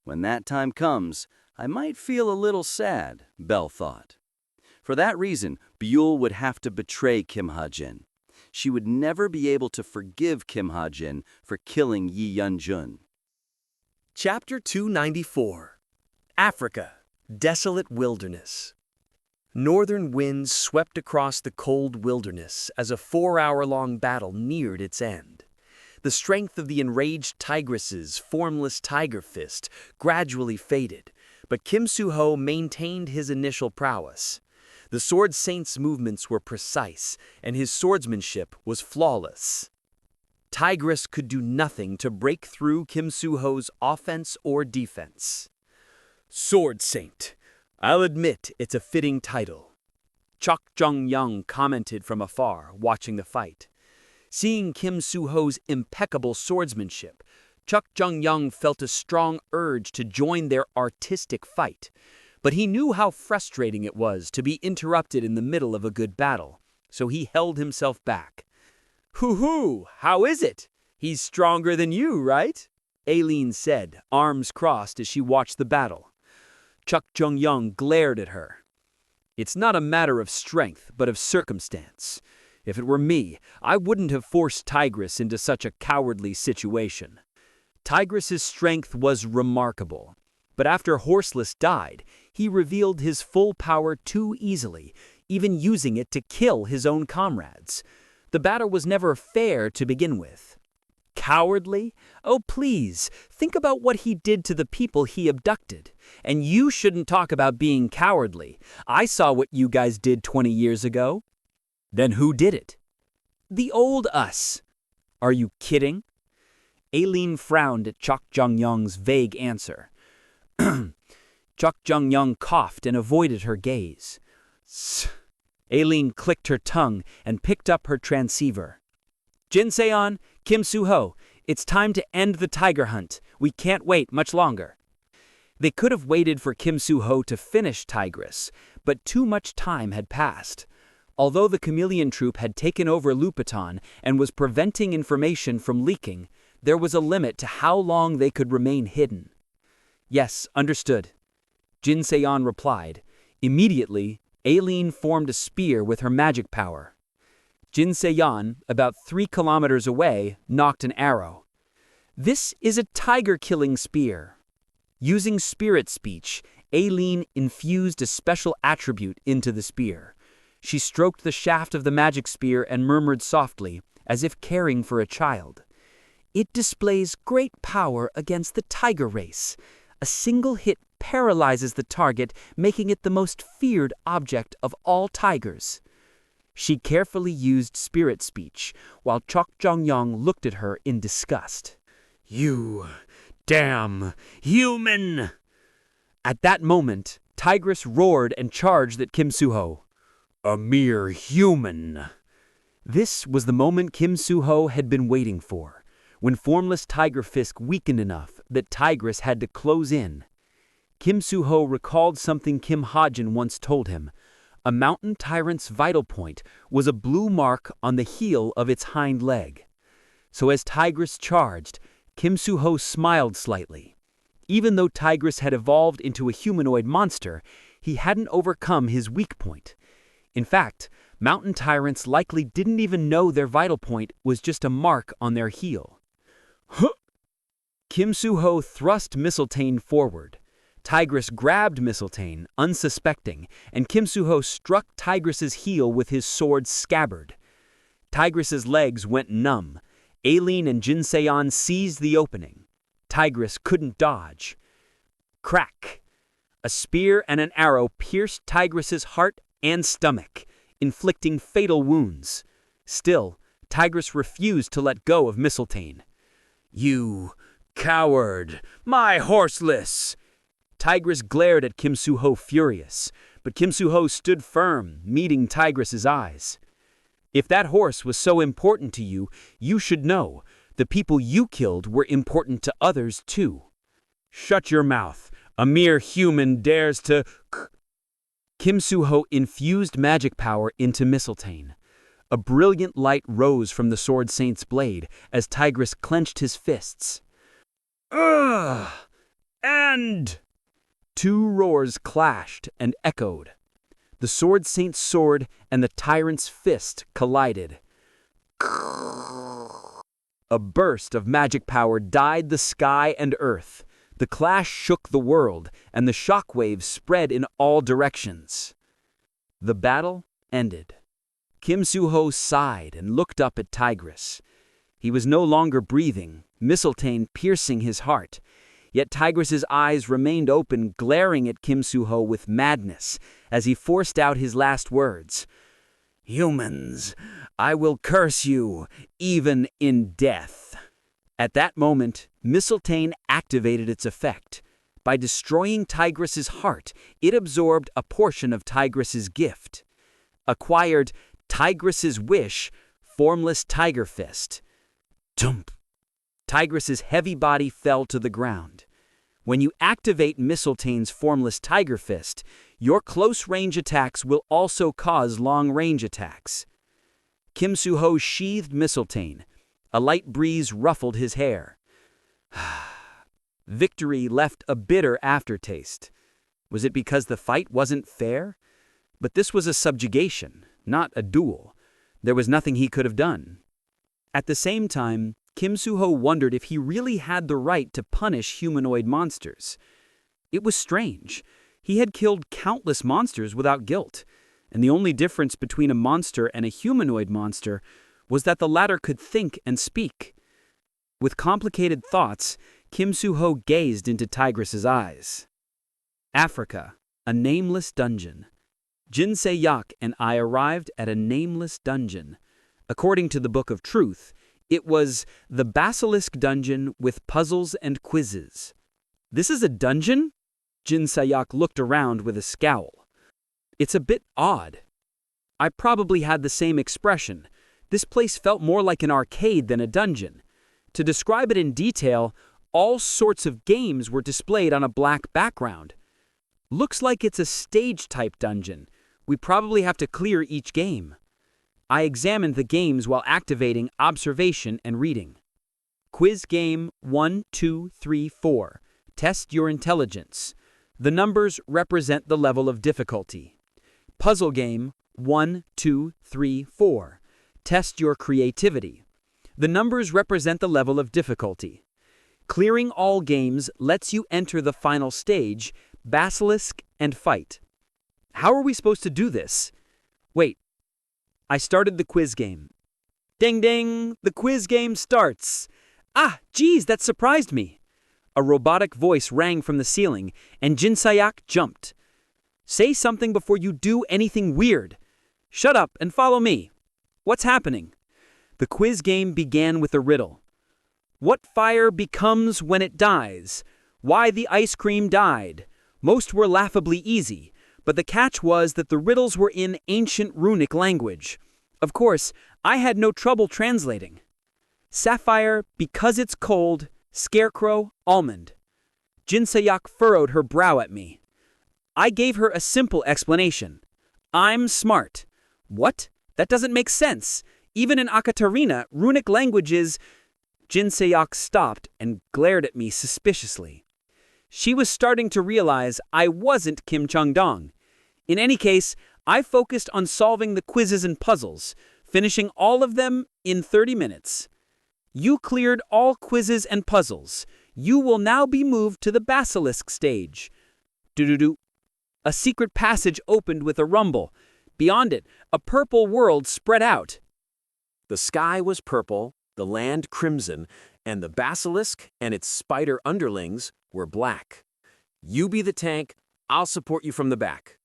When that time comes, I might feel a little sad, Belle thought. For that reason, Buell would have to betray Kim Hajin. She would never be able to forgive Kim Hajin for killing Yi Jun. Chapter 294. Africa, Desolate Wilderness. Northern winds swept across the cold wilderness as a 4-hour-long battle neared its end. The strength of the enraged tigress's formless tiger fist gradually faded, but Kim Soo-ho maintained his initial prowess. The Sword Saint's movements were precise, and his swordsmanship was flawless. Tigress could do nothing to break through Kim Soo-ho's offense or defense. Sword Saint. I'll admit it's a fitting title. Chok Jung-young commented from afar, watching the fight. Seeing Kim Soo-ho's impeccable swordsmanship, Chok Jung-young felt a strong urge to join their artistic fight. But he knew how frustrating it was to be interrupted in the middle of a good battle, so he held himself back. Hoo-hoo, how is it? He's stronger than you, right? Aileen said, arms crossed as she watched the battle. Chok Jung-young glared at her. It's not a matter of strength, but of circumstance. If it were me, I wouldn't have forced Tigress into such a cowardly situation. Tigress's strength was remarkable, but after Horseless died, he revealed his full power too easily, even using it to kill his own comrades. The battle was never fair to begin with. Cowardly? Oh, please, think about what he did to the people he abducted. And you shouldn't talk about being cowardly. I saw what you guys did 20 years ago. Then who did it? The old us. Are you kidding? Aileen frowned at Chok Jung-young's vague answer. Chok Jung-young coughed and avoided her gaze. Aileen clicked her tongue and picked up her transceiver. Jinseon, Kim Soo-ho, it's time to end the tiger hunt. We can't wait much longer. They could have waited for Kim Soo-ho to finish Tigress, but too much time had passed. Although the chameleon troop had taken over Lupiton and was preventing information from leaking, there was a limit to how long they could remain hidden. Yes, understood. Jinseon replied. Immediately, Aileen formed a spear with her magic power. Jin Se-yan, about 3 kilometers away, knocked an arrow. This is a tiger-killing spear. Using spirit speech, Aileen infused a special attribute into the spear. She stroked the shaft of the magic spear and murmured softly, as if caring for a child. It displays great power against the tiger race. A single hit paralyzes the target, making it the most feared object of all tigers. She carefully used spirit speech, while Chok Jong-yong looked at her in disgust. "You damn human!" At that moment, Tigress roared and charged at Kim Soo-ho. "A mere human!" This was the moment Kim Soo-ho had been waiting for, when formless Tiger Fisk weakened enough that Tigress had to close in. Kim Soo-ho recalled something Kim Hajin once told him. A mountain tyrant's vital point was a blue mark on the heel of its hind leg. So as Tigress charged, Kim Soo-ho smiled slightly. Even though Tigress had evolved into a humanoid monster, he hadn't overcome his weak point. In fact, mountain tyrants likely didn't even know their vital point was just a mark on their heel. Huh! Kim Soo-ho thrust Mistletoe forward. Tigress grabbed Mistletoe, unsuspecting, and Kim Soo-ho struck Tigress's heel with his sword's scabbard. Tigress's legs went numb. Aileen and Jin Se-yan seized the opening. Tigress couldn't dodge. Crack! A spear and an arrow pierced Tigress's heart and stomach, inflicting fatal wounds. Still, Tigress refused to let go of Mistletoe. "You coward! My horseless!" Tigress glared at Kim Soo-ho furious, but Kim Soo-ho stood firm, meeting Tigress's eyes. "If that horse was so important to you, you should know. The people you killed were important to others too." "Shut your mouth. A mere human dares to..." Kim Soo-ho infused magic power into Mistletoe. A brilliant light rose from the sword saint's blade as Tigress clenched his fists. "Ugh! And..." Two roars clashed and echoed. The sword saint's sword and the tyrant's fist collided. A burst of magic power dyed the sky and earth. The clash shook the world, and the shockwaves spread in all directions. The battle ended. Kim Soo-ho sighed and looked up at Tigress. He was no longer breathing, Mistletoe piercing his heart. Yet Tigress's eyes remained open, glaring at Kim Soo-ho with madness as he forced out his last words. "Humans, I will curse you, even in death." At that moment, Mistletoe activated its effect. By destroying Tigress's heart, it absorbed a portion of Tigress's gift. Acquired Tigress's wish, formless Tiger Fist. Tump! Tigress's heavy body fell to the ground. When you activate Mistletoe's formless Tiger Fist, your close-range attacks will also cause long-range attacks. Kim Soo-ho sheathed Mistletoe. A light breeze ruffled his hair. Victory left a bitter aftertaste. Was it because the fight wasn't fair? But this was a subjugation, not a duel. There was nothing he could have done. At the same time, Kim Soo-ho wondered if he really had the right to punish humanoid monsters. It was strange. He had killed countless monsters without guilt, and the only difference between a monster and a humanoid monster was that the latter could think and speak. With complicated thoughts, Kim Soo-ho gazed into Tigress's eyes. Africa, a nameless dungeon. Jin Se-yak and I arrived at a nameless dungeon. According to the Book of Truth, it was the Basilisk Dungeon with puzzles and quizzes. "This is a dungeon?" Jin Se-yak looked around with a scowl. "It's a bit odd." I probably had the same expression. This place felt more like an arcade than a dungeon. To describe it in detail, all sorts of games were displayed on a black background. Looks like it's a stage-type dungeon. We probably have to clear each game. I examined the games while activating observation and reading. Quiz game 1, 2, 3, 4. Test your intelligence. The numbers represent the level of difficulty. Puzzle game 1, 2, 3, 4. Test your creativity. The numbers represent the level of difficulty. Clearing all games lets you enter the final stage, Basilisk and Fight. How are we supposed to do this? Wait, I started the quiz game. Ding ding, the quiz game starts. Ah, geez, that surprised me. A robotic voice rang from the ceiling, and Jinsayak jumped. Say something before you do anything weird. Shut up and follow me. What's happening? The quiz game began with a riddle. What fire becomes when it dies? Why the ice cream died? Most were laughably easy, but the catch was that the riddles were in ancient runic language. Of course, I had no trouble translating. Sapphire, because it's cold, scarecrow, almond. Jinsayak furrowed her brow at me. I gave her a simple explanation. I'm smart. What? That doesn't make sense. Even in Akatarina, runic languages... Jinsayak stopped and glared at me suspiciously. She was starting to realize I wasn't Kim Chung-dong. In any case, I focused on solving the quizzes and puzzles, finishing all of them in 30 minutes. You cleared all quizzes and puzzles. You will now be moved to the basilisk stage. Do-do-do. A secret passage opened with a rumble. Beyond it, a purple world spread out. The sky was purple, the land crimson, and the basilisk and its spider underlings were black. You be the tank, I'll support you from the back.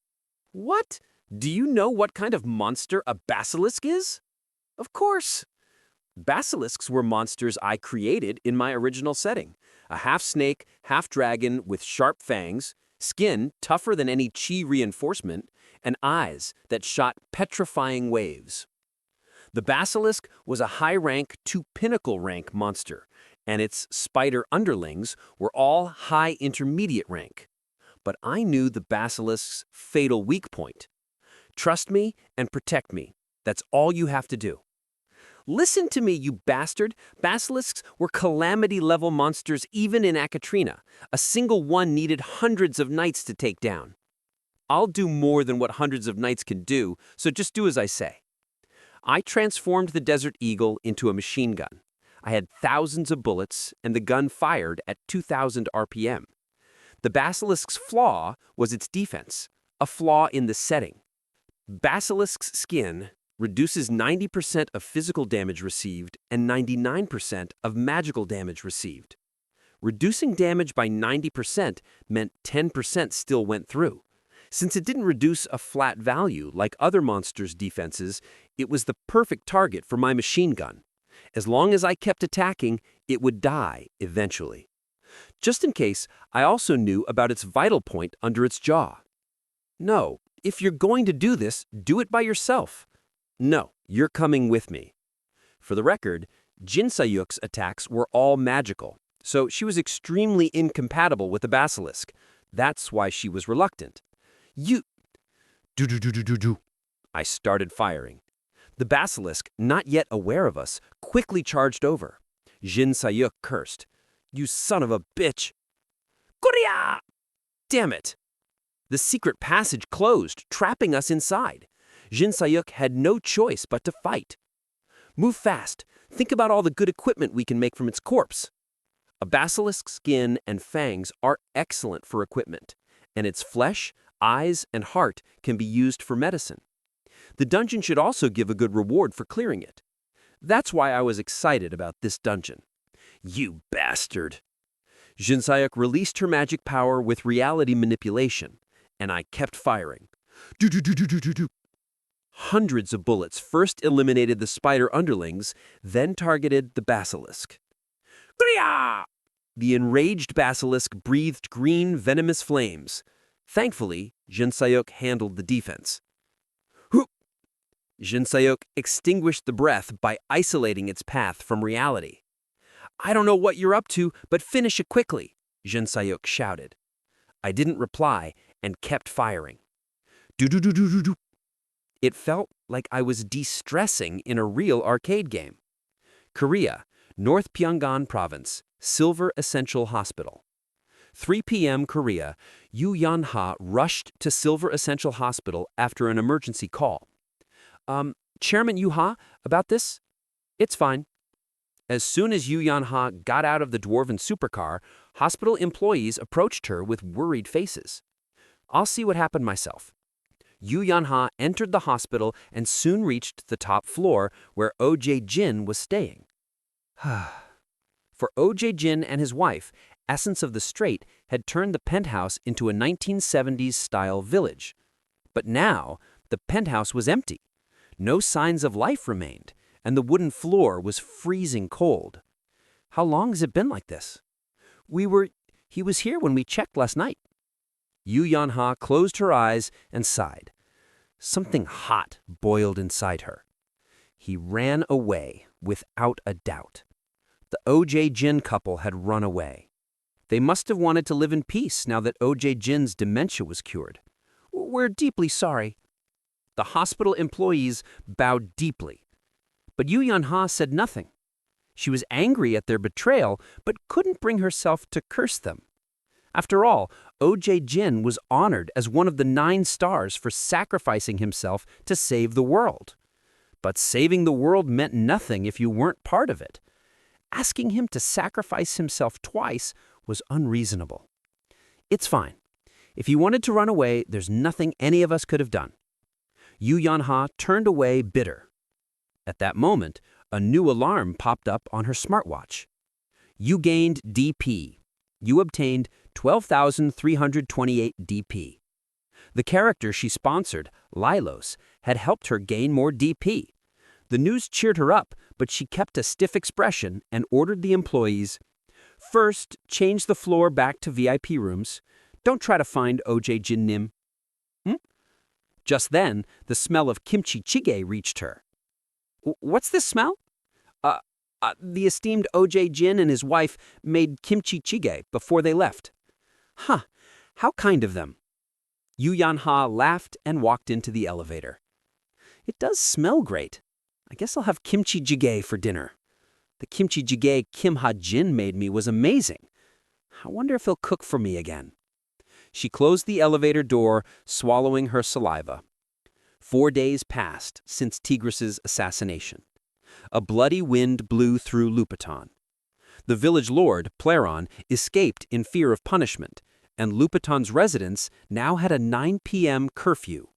What? Do you know what kind of monster a basilisk is? Of course. Basilisks were monsters I created in my original setting. A half-snake, half-dragon with sharp fangs, skin tougher than any chi reinforcement, and eyes that shot petrifying waves. The basilisk was a high-rank to pinnacle-rank monster, and its spider underlings were all high intermediate rank. But I knew the basilisk's fatal weak point. Trust me and protect me. That's all you have to do. Listen to me, you bastard. Basilisks were calamity-level monsters even in Akatrina. A single one needed hundreds of knights to take down. I'll do more than what hundreds of knights can do, so just do as I say. I transformed the Desert Eagle into a machine gun. I had thousands of bullets, and the gun fired at 2,000 RPM. The basilisk's flaw was its defense, a flaw in the setting. Basilisk's skin reduces 90% of physical damage received and 99% of magical damage received. Reducing damage by 90% meant 10% still went through. Since it didn't reduce a flat value like other monsters' defenses, it was the perfect target for my machine gun. As long as I kept attacking, it would die eventually. Just in case, I also knew about its vital point under its jaw. No, if you're going to do this, do it by yourself. No, you're coming with me. For the record, Jinsayuk's attacks were all magical, so she was extremely incompatible with the basilisk. That's why she was reluctant. You... Do. I started firing. The basilisk, not yet aware of us, quickly charged over. Jinsayuk cursed. You son of a bitch! Korea! Damn it! The secret passage closed, trapping us inside. Jinsayuk had no choice but to fight. Move fast. Think about all the good equipment we can make from its corpse. A basilisk's skin and fangs are excellent for equipment, and its flesh, eyes, and heart can be used for medicine. The dungeon should also give a good reward for clearing it. That's why I was excited about this dungeon. You bastard! Jinsayuk released her magic power with reality manipulation, and I kept firing. Do. Hundreds of bullets first eliminated the spider underlings, then targeted the basilisk. Kriya! The enraged basilisk breathed green, venomous flames. Thankfully, Jinsayuk handled the defense. Whoop! Jinsayuk extinguished the breath by isolating its path from reality. I don't know what you're up to, but finish it quickly, Jinsayuk shouted. I didn't reply and kept firing. Do. It felt like I was de-stressing in a real arcade game. Korea, North Pyongan Province, Silver Essential Hospital. 3 p.m. Korea, Yu Yan-ha rushed to Silver Essential Hospital after an emergency call. Chairman Yu-ha, about this? It's fine. As soon as Yu Yan-ha got out of the dwarven supercar, hospital employees approached her with worried faces. I'll see what happened myself. Yu Yan-ha entered the hospital and soon reached the top floor where O.J. Jin was staying. For O.J. Jin and his wife, Essence of the Strait had turned the penthouse into a 1970s-style village. But now, the penthouse was empty. No signs of life remained, and the wooden floor was freezing cold. How long has it been like this? He was here when we checked last night. Yu Yan-ha closed her eyes and sighed. Something hot boiled inside her. He ran away, without a doubt. The O.J. Jin couple had run away. They must have wanted to live in peace now that O.J. Jin's dementia was cured. We're deeply sorry. The hospital employees bowed deeply. But Yu Yan-ha said nothing. She was angry at their betrayal, but couldn't bring herself to curse them. After all, O.J. Jin was honored as one of the 9 stars for sacrificing himself to save the world. But saving the world meant nothing if you weren't part of it. Asking him to sacrifice himself twice was unreasonable. It's fine. If he wanted to run away, there's nothing any of us could have done. Yu Yan-ha turned away bitter. At that moment, a new alarm popped up on her smartwatch. You gained DP. You obtained 12,328 DP. The character she sponsored, Lilos, had helped her gain more DP. The news cheered her up, but she kept a stiff expression and ordered the employees, first, change the floor back to VIP rooms. Don't try to find O.J. Jin Nim. Just then, the smell of kimchi jjigae reached her. What's this smell? The esteemed O.J. Jin and his wife made kimchi jjigae before they left. Huh, how kind of them. Yu Yan-ha laughed and walked into the elevator. It does smell great. I guess I'll have kimchi jjigae for dinner. The kimchi jjigae Kim Hajin made me was amazing. I wonder if he'll cook for me again. She closed the elevator door, swallowing her saliva. 4 days passed since Tigris's assassination. A bloody wind blew through Lupaton. The village lord, Pleron, escaped in fear of punishment, and Lupaton's residents now had a 9 p.m. curfew.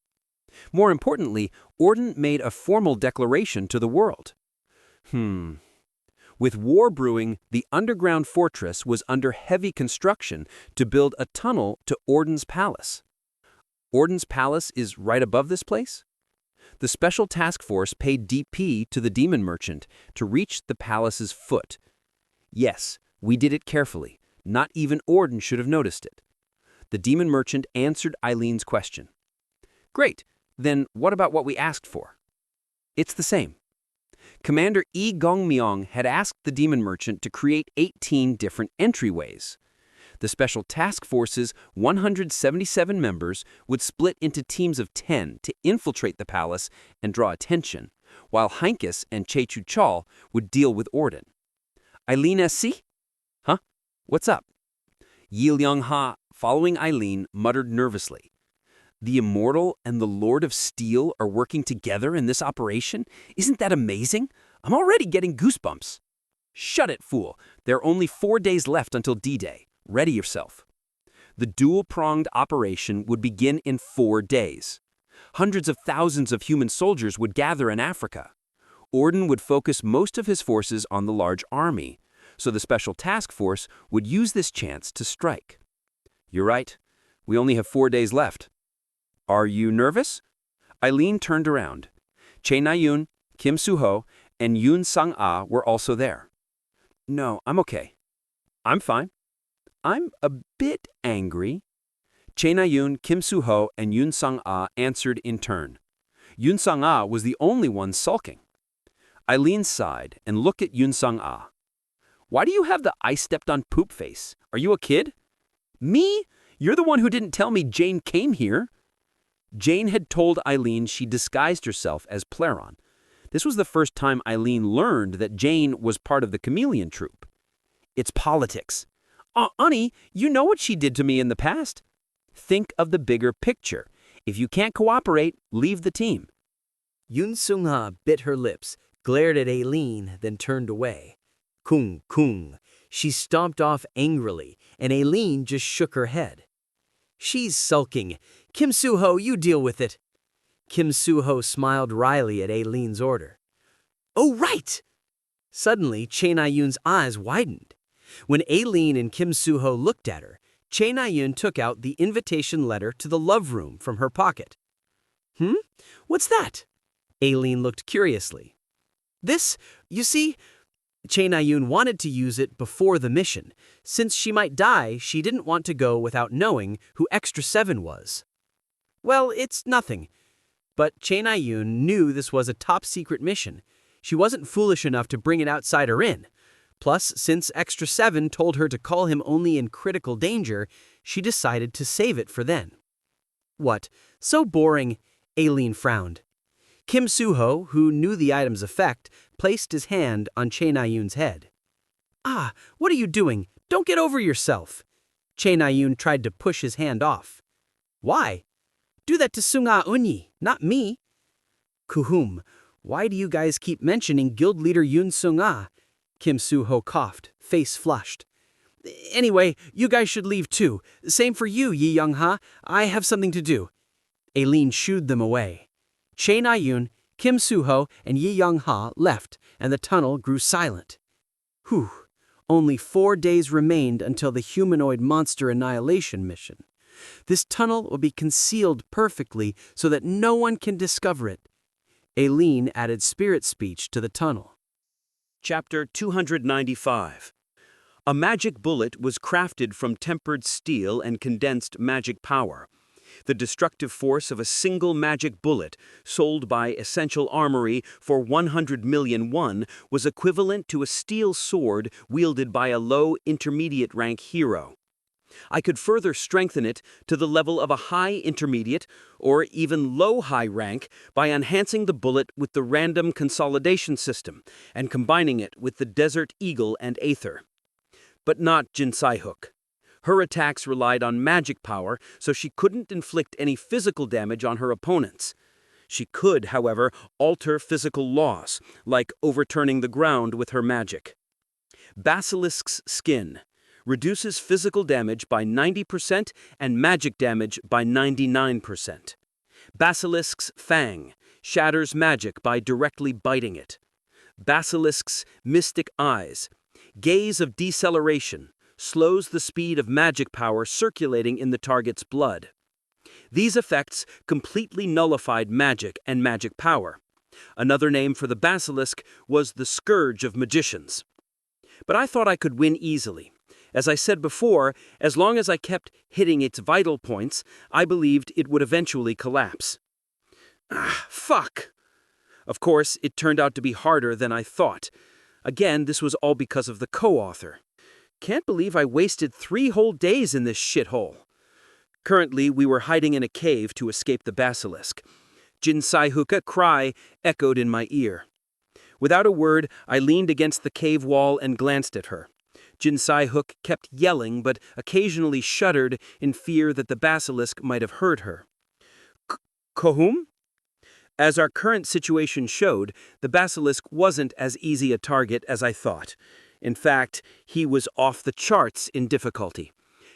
More importantly, Orden made a formal declaration to the world. With war brewing, the underground fortress was under heavy construction to build a tunnel to Orden's palace. Orden's palace is right above this place? The special task force paid DP to the demon merchant to reach the palace's foot. Yes, we did it carefully. Not even Orden should have noticed it. The demon merchant answered Eileen's question. Great, then what about what we asked for? It's the same. Commander Yi Gongmyong had asked the demon merchant to create 18 different entryways. The Special Task Force's 177 members would split into teams of 10 to infiltrate the palace and draw attention, while Heinkes and Chechu Chal would deal with Orden. Eileen SC? Huh? What's up? Yi Liang-ha, following Eileen, muttered nervously. The Immortal and the Lord of Steel are working together in this operation? Isn't that amazing? I'm already getting goosebumps. Shut it, fool. There are only 4 days left until D-Day. Ready yourself. The dual-pronged operation would begin in 4 days. Hundreds of thousands of human soldiers would gather in Africa. Orden would focus most of his forces on the large army, so the Special Task Force would use this chance to strike. You're right. We only have 4 days left. Are you nervous? Eileen turned around. Che Na-yoon, Kim Soo-ho, and Yoon Sang-ah were also there. No, I'm okay. I'm fine. I'm a bit angry. Che Na-yoon, Kim Soo-ho, and Yoon Sang-ah answered in turn. Yoon Sang-ah was the only one sulking. Eileen sighed and looked at Yoon Sang-ah. Why do you have the I stepped on poop face? Are you a kid? Me? You're the one who didn't tell me Jane came here. Jane had told Eileen she disguised herself as Pleron. This was the first time Eileen learned that Jane was part of the chameleon troupe. It's politics. Honey, you know what she did to me in the past. Think of the bigger picture. If you can't cooperate, leave the team. Yoon Sung-ha bit her lips, glared at Aileen, then turned away. Kung, kung. She stomped off angrily, and Aileen just shook her head. She's sulking. Kim Soo-ho, you deal with it. Kim Soo-ho smiled wryly at Aileen's order. Oh, right! Suddenly, Chae Na-yoon's eyes widened. When Aileen and Kim Soo-ho looked at her, Chae Na-yoon took out the invitation letter to the love room from her pocket. What's that? Aileen looked curiously. This, you see, Chae Na-yoon wanted to use it before the mission. Since she might die, she didn't want to go without knowing who Extra 7 was. Well, it's nothing. But Chae Na-yoon knew this was a top-secret mission. She wasn't foolish enough to bring an outsider in. Plus, since Extra 7 told her to call him only in critical danger, she decided to save it for then. What? So boring, Aileen frowned. Kim Soo-ho, who knew the item's effect, placed his hand on Chae Na-yoon's head. Ah, what are you doing? Don't get over yourself. Chae Na-yoon tried to push his hand off. Why? Do that to Sung-ah Unyi, not me. Kuhum, why do you guys keep mentioning guild leader Yoon Sung-ah? Kim Soo-ho coughed, face flushed. Anyway, you guys should leave too. Same for you, Yi Young-ha. I have something to do. Aileen shooed them away. Chae Na-yoon, Kim Soo-ho, and Yi Young-ha left, and the tunnel grew silent. Whew, only 4 days remained until the humanoid monster annihilation mission. This tunnel will be concealed perfectly so that no one can discover it. Aileen added spirit speech to the tunnel. Chapter 295. A magic bullet was crafted from tempered steel and condensed magic power. The destructive force of a single magic bullet, sold by Essential Armory for 100 million won, was equivalent to a steel sword wielded by a low intermediate rank hero. I could further strengthen it to the level of a high intermediate or even low high rank by enhancing the bullet with the random consolidation system and combining it with the Desert Eagle and Aether. But not Jin Sai-hook. Her attacks relied on magic power, so she couldn't inflict any physical damage on her opponents. She could, however, alter physical laws, like overturning the ground with her magic. Basilisk's skin reduces physical damage by 90% and magic damage by 99%. Basilisk's fang shatters magic by directly biting it. Basilisk's mystic eyes, gaze of deceleration, slows the speed of magic power circulating in the target's blood. These effects completely nullified magic and magic power. Another name for the basilisk was the Scourge of Magicians. But I thought I could win easily. As I said before, as long as I kept hitting its vital points, I believed it would eventually collapse. Fuck! Of course, it turned out to be harder than I thought. Again, this was all because of the co-author. Can't believe I wasted 3 whole days in this shithole. Currently, we were hiding in a cave to escape the basilisk. Jin Sai-hook's cry echoed in my ear. Without a word, I leaned against the cave wall and glanced at her. Jin Sai-hook kept yelling, but occasionally shuddered in fear that the basilisk might have heard her. Kohum? As our current situation showed, the basilisk wasn't as easy a target as I thought. In fact, he was off the charts in difficulty.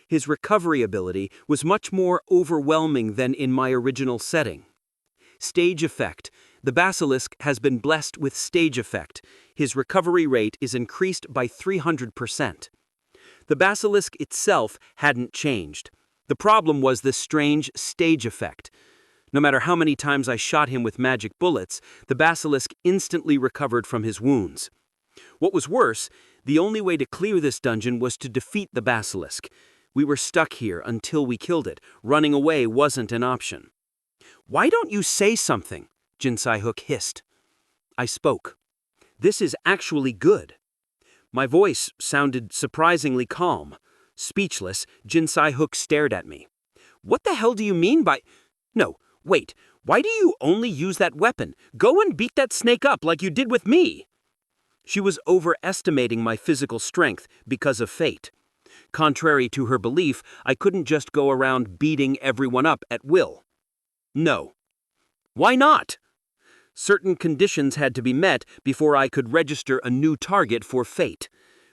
His recovery ability was much more overwhelming than in my original setting. Stage effect. The basilisk has been blessed with stage effect. His recovery rate is increased by 300%. The basilisk itself hadn't changed. The problem was this strange stage effect. No matter how many times I shot him with magic bullets, the basilisk instantly recovered from his wounds. What was worse, the only way to clear this dungeon was to defeat the basilisk. We were stuck here until we killed it. Running away wasn't an option. "Why don't you say something?" Jin Sai-hook hissed. I spoke. "This is actually good." My voice sounded surprisingly calm. Speechless, Jin Sai-hook stared at me. "What the hell do you mean by—" "No, wait, why do you only use that weapon? Go and beat that snake up like you did with me." She was overestimating my physical strength because of fate. Contrary to her belief, I couldn't just go around beating everyone up at will. No. Why not? Certain conditions had to be met before I could register a new target for fate.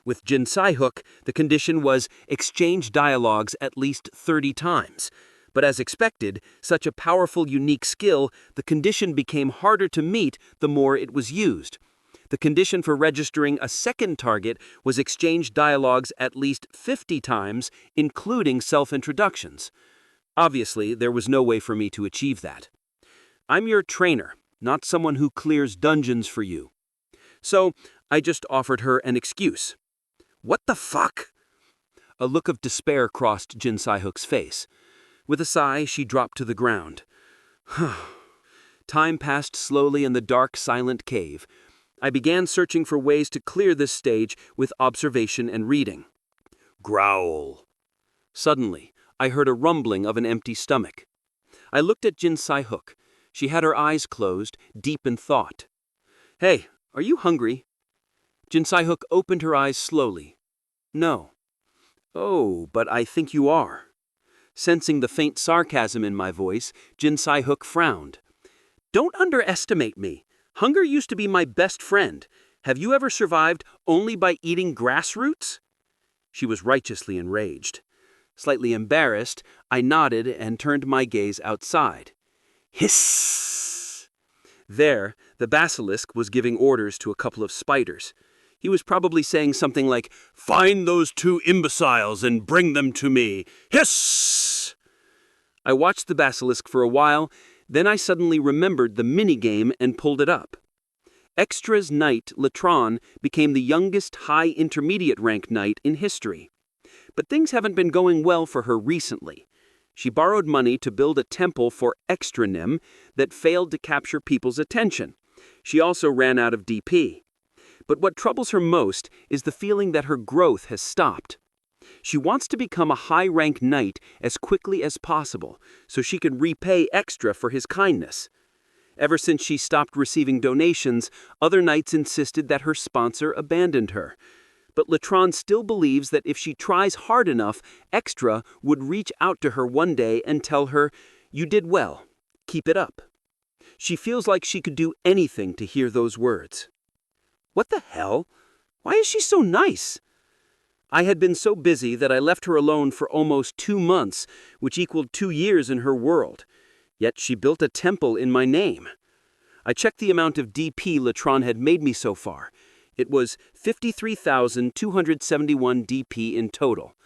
With Jinsai Hook, the condition was exchange dialogues at least 30 times. But as expected, such a powerful, unique skill, the condition became harder to meet the more it was used. The condition for registering a second target was exchange dialogues at least 50 times, including self-introductions. Obviously, there was no way for me to achieve that. I'm your trainer, not someone who clears dungeons for you. So, I just offered her an excuse. What the fuck? A look of despair crossed Jinsai Hook's face. With a sigh, she dropped to the ground. Time passed slowly in the dark, silent cave. I began searching for ways to clear this stage with observation and reading. Growl. Suddenly, I heard a rumbling of an empty stomach. I looked at Jinsai Hook. She had her eyes closed, deep in thought. Hey, are you hungry? Jinsai Hook opened her eyes slowly. No. Oh, but I think you are. Sensing the faint sarcasm in my voice, Jinsai Hook frowned. Don't underestimate me. Hunger used to be my best friend. Have you ever survived only by eating grass roots? She was righteously enraged. Slightly embarrassed, I nodded and turned my gaze outside. Hiss! There, the basilisk was giving orders to a couple of spiders. He was probably saying something like, "Find those two imbeciles and bring them to me. Hiss!" I watched the basilisk for a while, then I suddenly remembered the minigame and pulled it up. Extra's knight, Latron, became the youngest high intermediate rank knight in history. But things haven't been going well for her recently. She borrowed money to build a temple for Extranim that failed to capture people's attention. She also ran out of DP. But what troubles her most is the feeling that her growth has stopped. She wants to become a high-rank knight as quickly as possible so she can repay Extra for his kindness. Ever since she stopped receiving donations, other knights insisted that her sponsor abandoned her. But Latron still believes that if she tries hard enough, Extra would reach out to her one day and tell her, "You did well. Keep it up." She feels like she could do anything to hear those words. What the hell? Why is she so nice? I had been so busy that I left her alone for almost 2 months, which equaled 2 years in her world. Yet she built a temple in my name. I checked the amount of DP Latron had made me so far. It was 53,271 DP in total.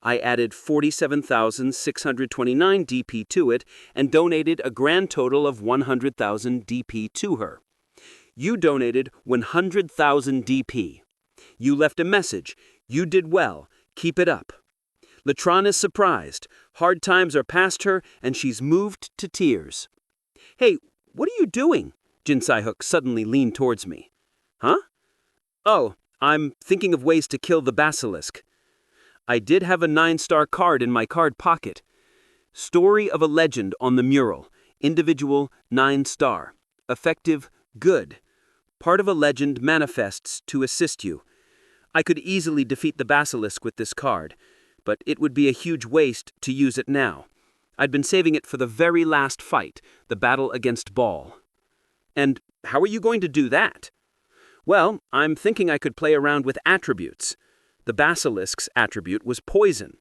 I added 47,629 DP to it and donated a grand total of 100,000 DP to her. You donated 100,000 DP. You left a message. You did well. Keep it up. Latron is surprised. Hard times are past her, and she's moved to tears. Hey, what are you doing? Jinsai Hook suddenly leaned towards me. Huh? Oh, I'm thinking of ways to kill the basilisk. I did have a 9-star card in my card pocket. Story of a legend on the mural. Individual 9-star. Effective good. Part of a legend manifests to assist you. I could easily defeat the basilisk with this card, but it would be a huge waste to use it now. I'd been saving it for the very last fight, the battle against Baal. And how are you going to do that? Well, I'm thinking I could play around with attributes. The basilisk's attribute was poison.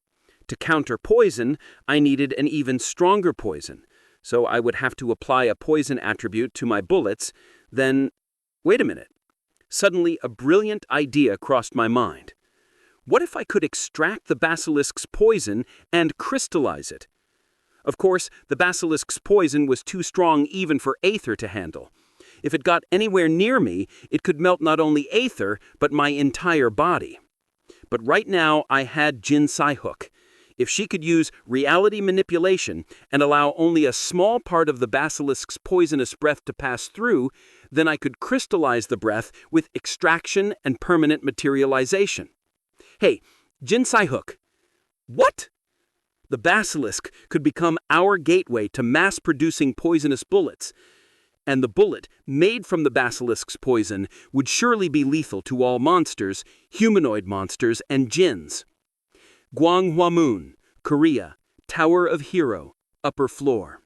To counter poison, I needed an even stronger poison, so I would have to apply a poison attribute to my bullets, then... Wait a minute. Suddenly, a brilliant idea crossed my mind. What if I could extract the basilisk's poison and crystallize it? Of course, the basilisk's poison was too strong even for Aether to handle. If it got anywhere near me, it could melt not only Aether, but my entire body. But right now, I had Jinsai Hook. If she could use reality manipulation and allow only a small part of the basilisk's poisonous breath to pass through, then I could crystallize the breath with extraction and permanent materialization. Hey, Jinsai Hook. What? The basilisk could become our gateway to mass-producing poisonous bullets. And the bullet, made from the basilisk's poison, would surely be lethal to all monsters, humanoid monsters, and jinns. Gwanghwamun, Korea, Tower of Hero, upper floor.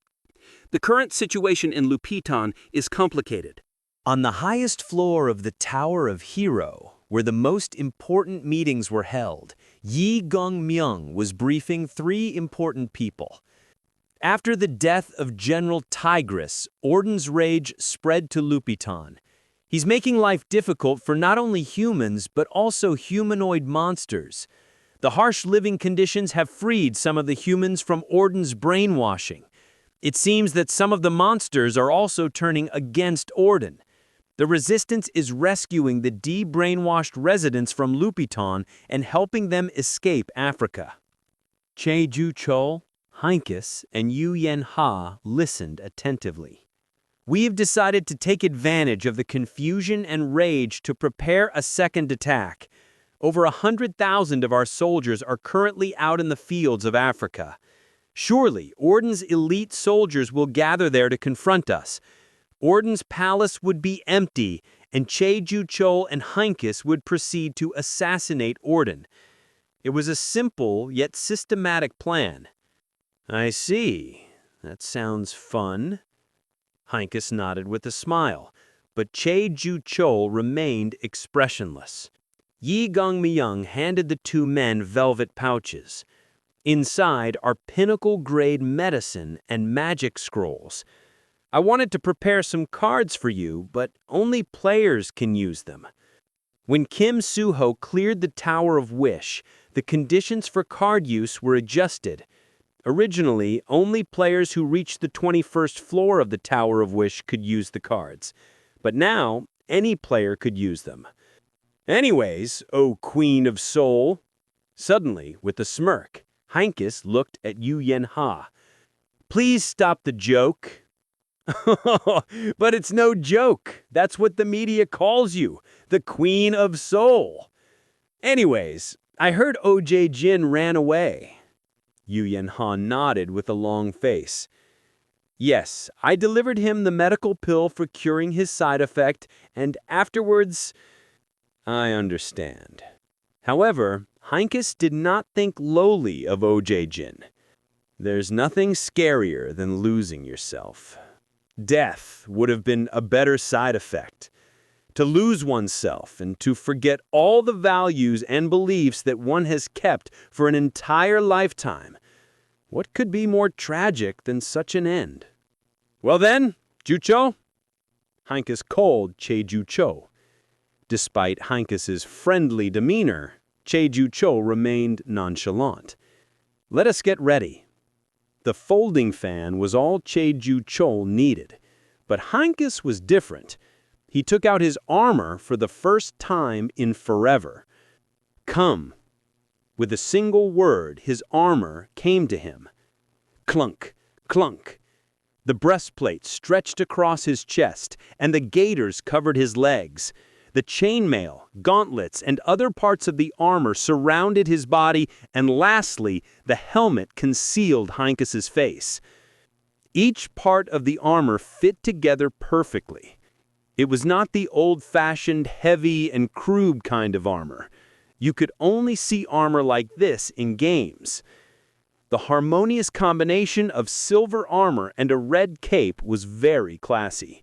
The current situation in Lupitan is complicated. On the highest floor of the Tower of Hero, where the most important meetings were held, Yi Gongmyung was briefing 3 important people. After the death of General Tigris, Orden's rage spread to Lupitan. He's making life difficult for not only humans, but also humanoid monsters. The harsh living conditions have freed some of the humans from Orden's brainwashing. It seems that some of the monsters are also turning against Orden. The resistance is rescuing the de-brainwashed residents from Lupitan and helping them escape Africa. Cheju Chol, Heinkus, and Yu Yen Ha listened attentively. We have decided to take advantage of the confusion and rage to prepare a second attack. Over 100,000 of our soldiers are currently out in the fields of Africa. Surely, Orden's elite soldiers will gather there to confront us. Orden's palace would be empty, and Cheju Chol and Heinkus would proceed to assassinate Orden. It was a simple yet systematic plan. I see. That sounds fun. Heinkus nodded with a smile, but Cheju Chol remained expressionless. Yi Gongmyung handed the 2 men velvet pouches. Inside are pinnacle-grade medicine and magic scrolls. I wanted to prepare some cards for you, but only players can use them. When Kim Suho cleared the Tower of Wish, the conditions for card use were adjusted. Originally, only players who reached the 21st floor of the Tower of Wish could use the cards. But now, any player could use them. Anyways, O Queen of Soul. Suddenly, with a smirk, Heinkus looked at Yu Yen Ha. Please stop the joke. But it's no joke. That's what the media calls you, the Queen of Soul. Anyways, I heard O.J. Jin ran away. Yu Yen Ha nodded with a long face. Yes, I delivered him the medical pill for curing his side effect, and afterwards, I understand. However, Heinkus did not think lowly of O.J. Jin. There's nothing scarier than losing yourself. Death would have been a better side effect. To lose oneself and to forget all the values and beliefs that one has kept for an entire lifetime. What could be more tragic than such an end? Well then, Jucho? Heinkus called Cheju Cho. Despite Heinkus's friendly demeanor, Cheju Cho remained nonchalant. Let us get ready. The folding fan was all Cheju Cho needed, but Heinkus was different. He took out his armor for the first time in forever. Come. With a single word, his armor came to him. Clunk, clunk. The breastplate stretched across his chest, and the gaiters covered his legs. The chainmail, gauntlets, and other parts of the armor surrounded his body, and lastly, the helmet concealed Heinkus's face. Each part of the armor fit together perfectly. It was not the old-fashioned, heavy, and crude kind of armor. You could only see armor like this in games. The harmonious combination of silver armor and a red cape was very classy.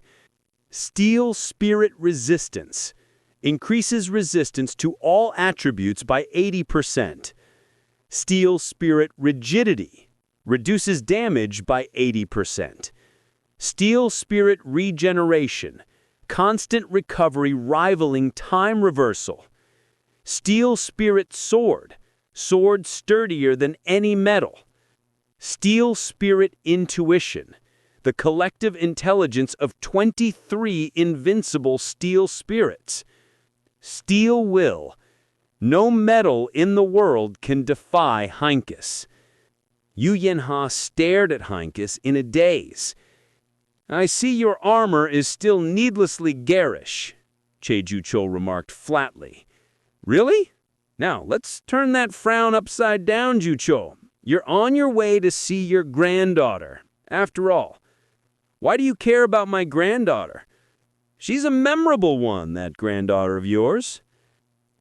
Steel Spirit Resistance increases resistance to all attributes by 80%. Steel Spirit Rigidity reduces damage by 80%. Steel Spirit Regeneration, constant recovery rivaling time reversal. Steel Spirit Sword, sword sturdier than any metal. Steel Spirit Intuition, the collective intelligence of 23 invincible steel spirits. Steel Will, no metal in the world can defy Heinkus. Yu Yen Ha stared at Heinkus in a daze. I see your armor is still needlessly garish, Cheju Cho remarked flatly. Really? Now, let's turn that frown upside down, Jucho. You're on your way to see your granddaughter. After all, why do you care about my granddaughter? She's a memorable one, that granddaughter of yours.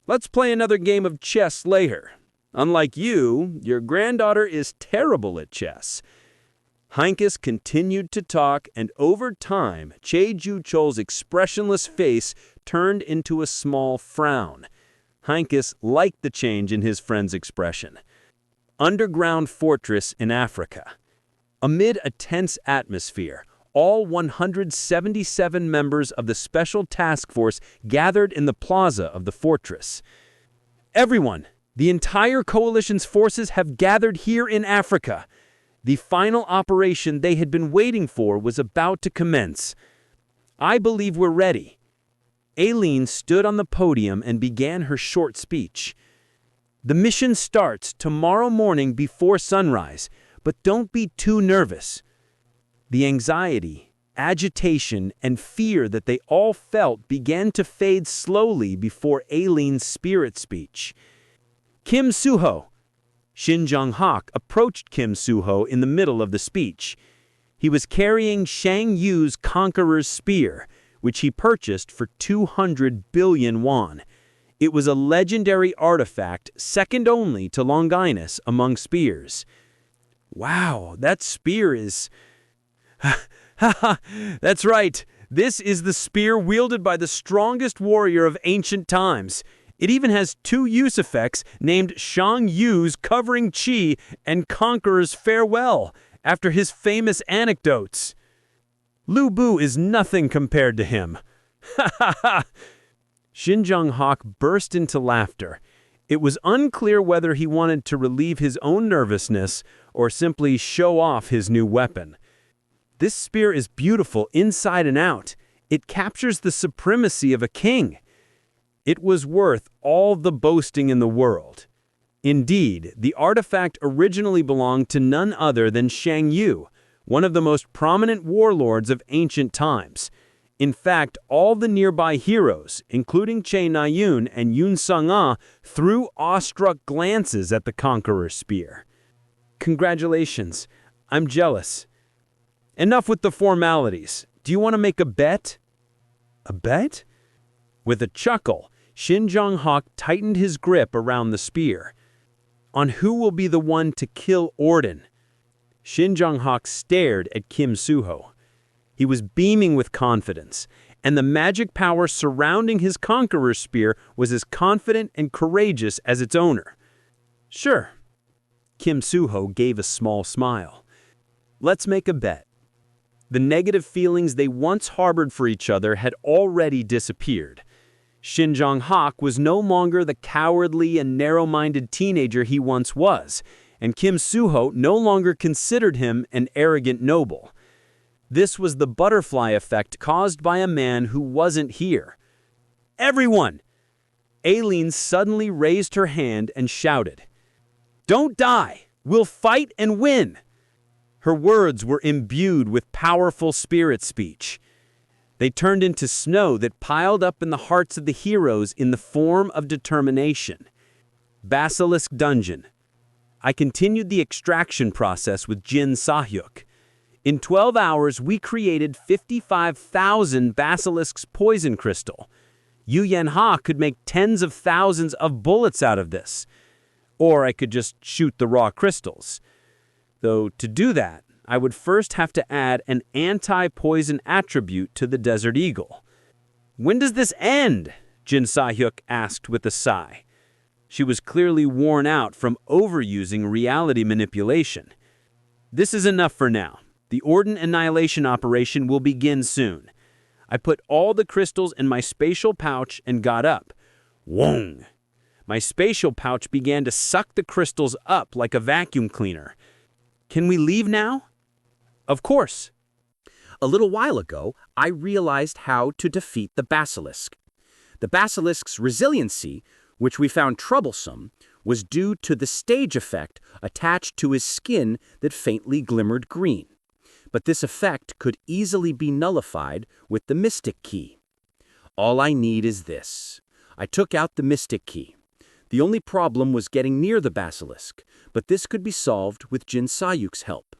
Let's play another game of chess later. Unlike you, your granddaughter is terrible at chess. Heinkus continued to talk, and over time, Cheju Chol's expressionless face turned into a small frown. Heinkus liked the change in his friend's expression. Underground fortress in Africa. Amid a tense atmosphere, all 177 members of the Special Task Force gathered in the plaza of the fortress. Everyone, the entire coalition's forces have gathered here in Africa. The final operation they had been waiting for was about to commence. I believe we're ready. Aileen stood on the podium and began her short speech. The mission starts tomorrow morning before sunrise, but don't be too nervous. The anxiety, agitation, and fear that they all felt began to fade slowly before Aileen's spirit speech. Kim Suho. Shin Jong-hak approached Kim Suho in the middle of the speech. He was carrying Shang Yu's Conqueror's Spear, which he purchased for 200 billion won. It was a legendary artifact second only to Longinus among spears. Wow, that spear is... That's right. This is the spear wielded by the strongest warrior of ancient times. It even has two use effects named Shang Yu's Covering Chi and Conqueror's Farewell, after his famous anecdotes. Lu Bu is nothing compared to him. Ha ha ha! Shin Jong-hak burst into laughter. It was unclear whether he wanted to relieve his own nervousness or simply show off his new weapon. This spear is beautiful inside and out. It captures the supremacy of a king. It was worth all the boasting in the world. Indeed, the artifact originally belonged to none other than Shang Yu, one of the most prominent warlords of ancient times. In fact, all the nearby heroes, including Che Na-yun and Yun Sung-ah, threw awestruck glances at the Conqueror's Spear. Congratulations. I'm jealous. Enough with the formalities. Do you want to make a bet? A bet? With a chuckle, Shin Jong-hak tightened his grip around the spear. On who will be the one to kill Orden? Shin Jong-hak stared at Kim Suho. He was beaming with confidence, and the magic power surrounding his Conqueror's Spear was as confident and courageous as its owner. Sure. Kim Suho gave a small smile. Let's make a bet. The negative feelings they once harbored for each other had already disappeared. Shin Jong-hak was no longer the cowardly and narrow-minded teenager he once was, and Kim Suho no longer considered him an arrogant noble. This was the butterfly effect caused by a man who wasn't here. Everyone! Aileen suddenly raised her hand and shouted, "Don't die! We'll fight and win!" Her words were imbued with powerful spirit speech. They turned into snow that piled up in the hearts of the heroes in the form of determination. Basilisk Dungeon. I continued the extraction process with Jin Sahyuk. In 12 hours, we created 55,000 Basilisk's poison crystal. Yu Yan-ha could make tens of thousands of bullets out of this. Or I could just shoot the raw crystals. Though to do that, I would first have to add an anti-poison attribute to the Desert Eagle. When does this end? Jin Sahyuk asked with a sigh. She was clearly worn out from overusing reality manipulation. This is enough for now. The Orden annihilation operation will begin soon. I put all the crystals in my spatial pouch and got up. Wong! My spatial pouch began to suck the crystals up like a vacuum cleaner. Can we leave now? Of course. A little while ago, I realized how to defeat the basilisk. The basilisk's resiliency, which we found troublesome, was due to the stage effect attached to his skin that faintly glimmered green. But this effect could easily be nullified with the Mystic Key. All I need is this. I took out the Mystic Key. The only problem was getting near the basilisk, but this could be solved with Jin Sahyuk's help.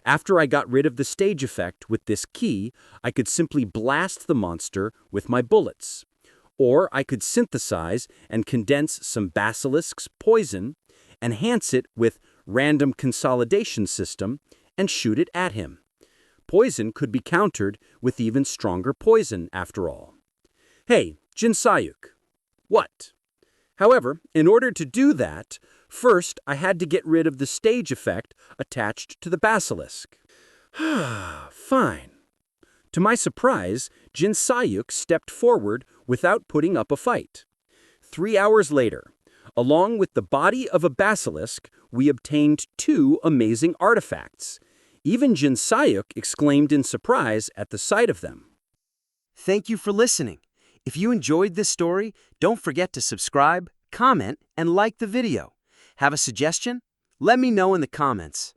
After I got rid of the stage effect with this key, I could simply blast the monster with my bullets. Or I could synthesize and condense some basilisk's poison, enhance it with random consolidation system, and shoot it at him. Poison could be countered with even stronger poison, after all. Hey, Jinsayuk. What? However, in order to do that, first I had to get rid of the stage effect attached to the basilisk. Fine. To my surprise, Jinsayuk stepped forward without putting up a fight. 3 hours later, along with the body of a basilisk, we obtained 2 amazing artifacts. Even Jinsayuk exclaimed in surprise at the sight of them. Thank you for listening. If you enjoyed this story, don't forget to subscribe, comment, and like the video. Have a suggestion? Let me know in the comments.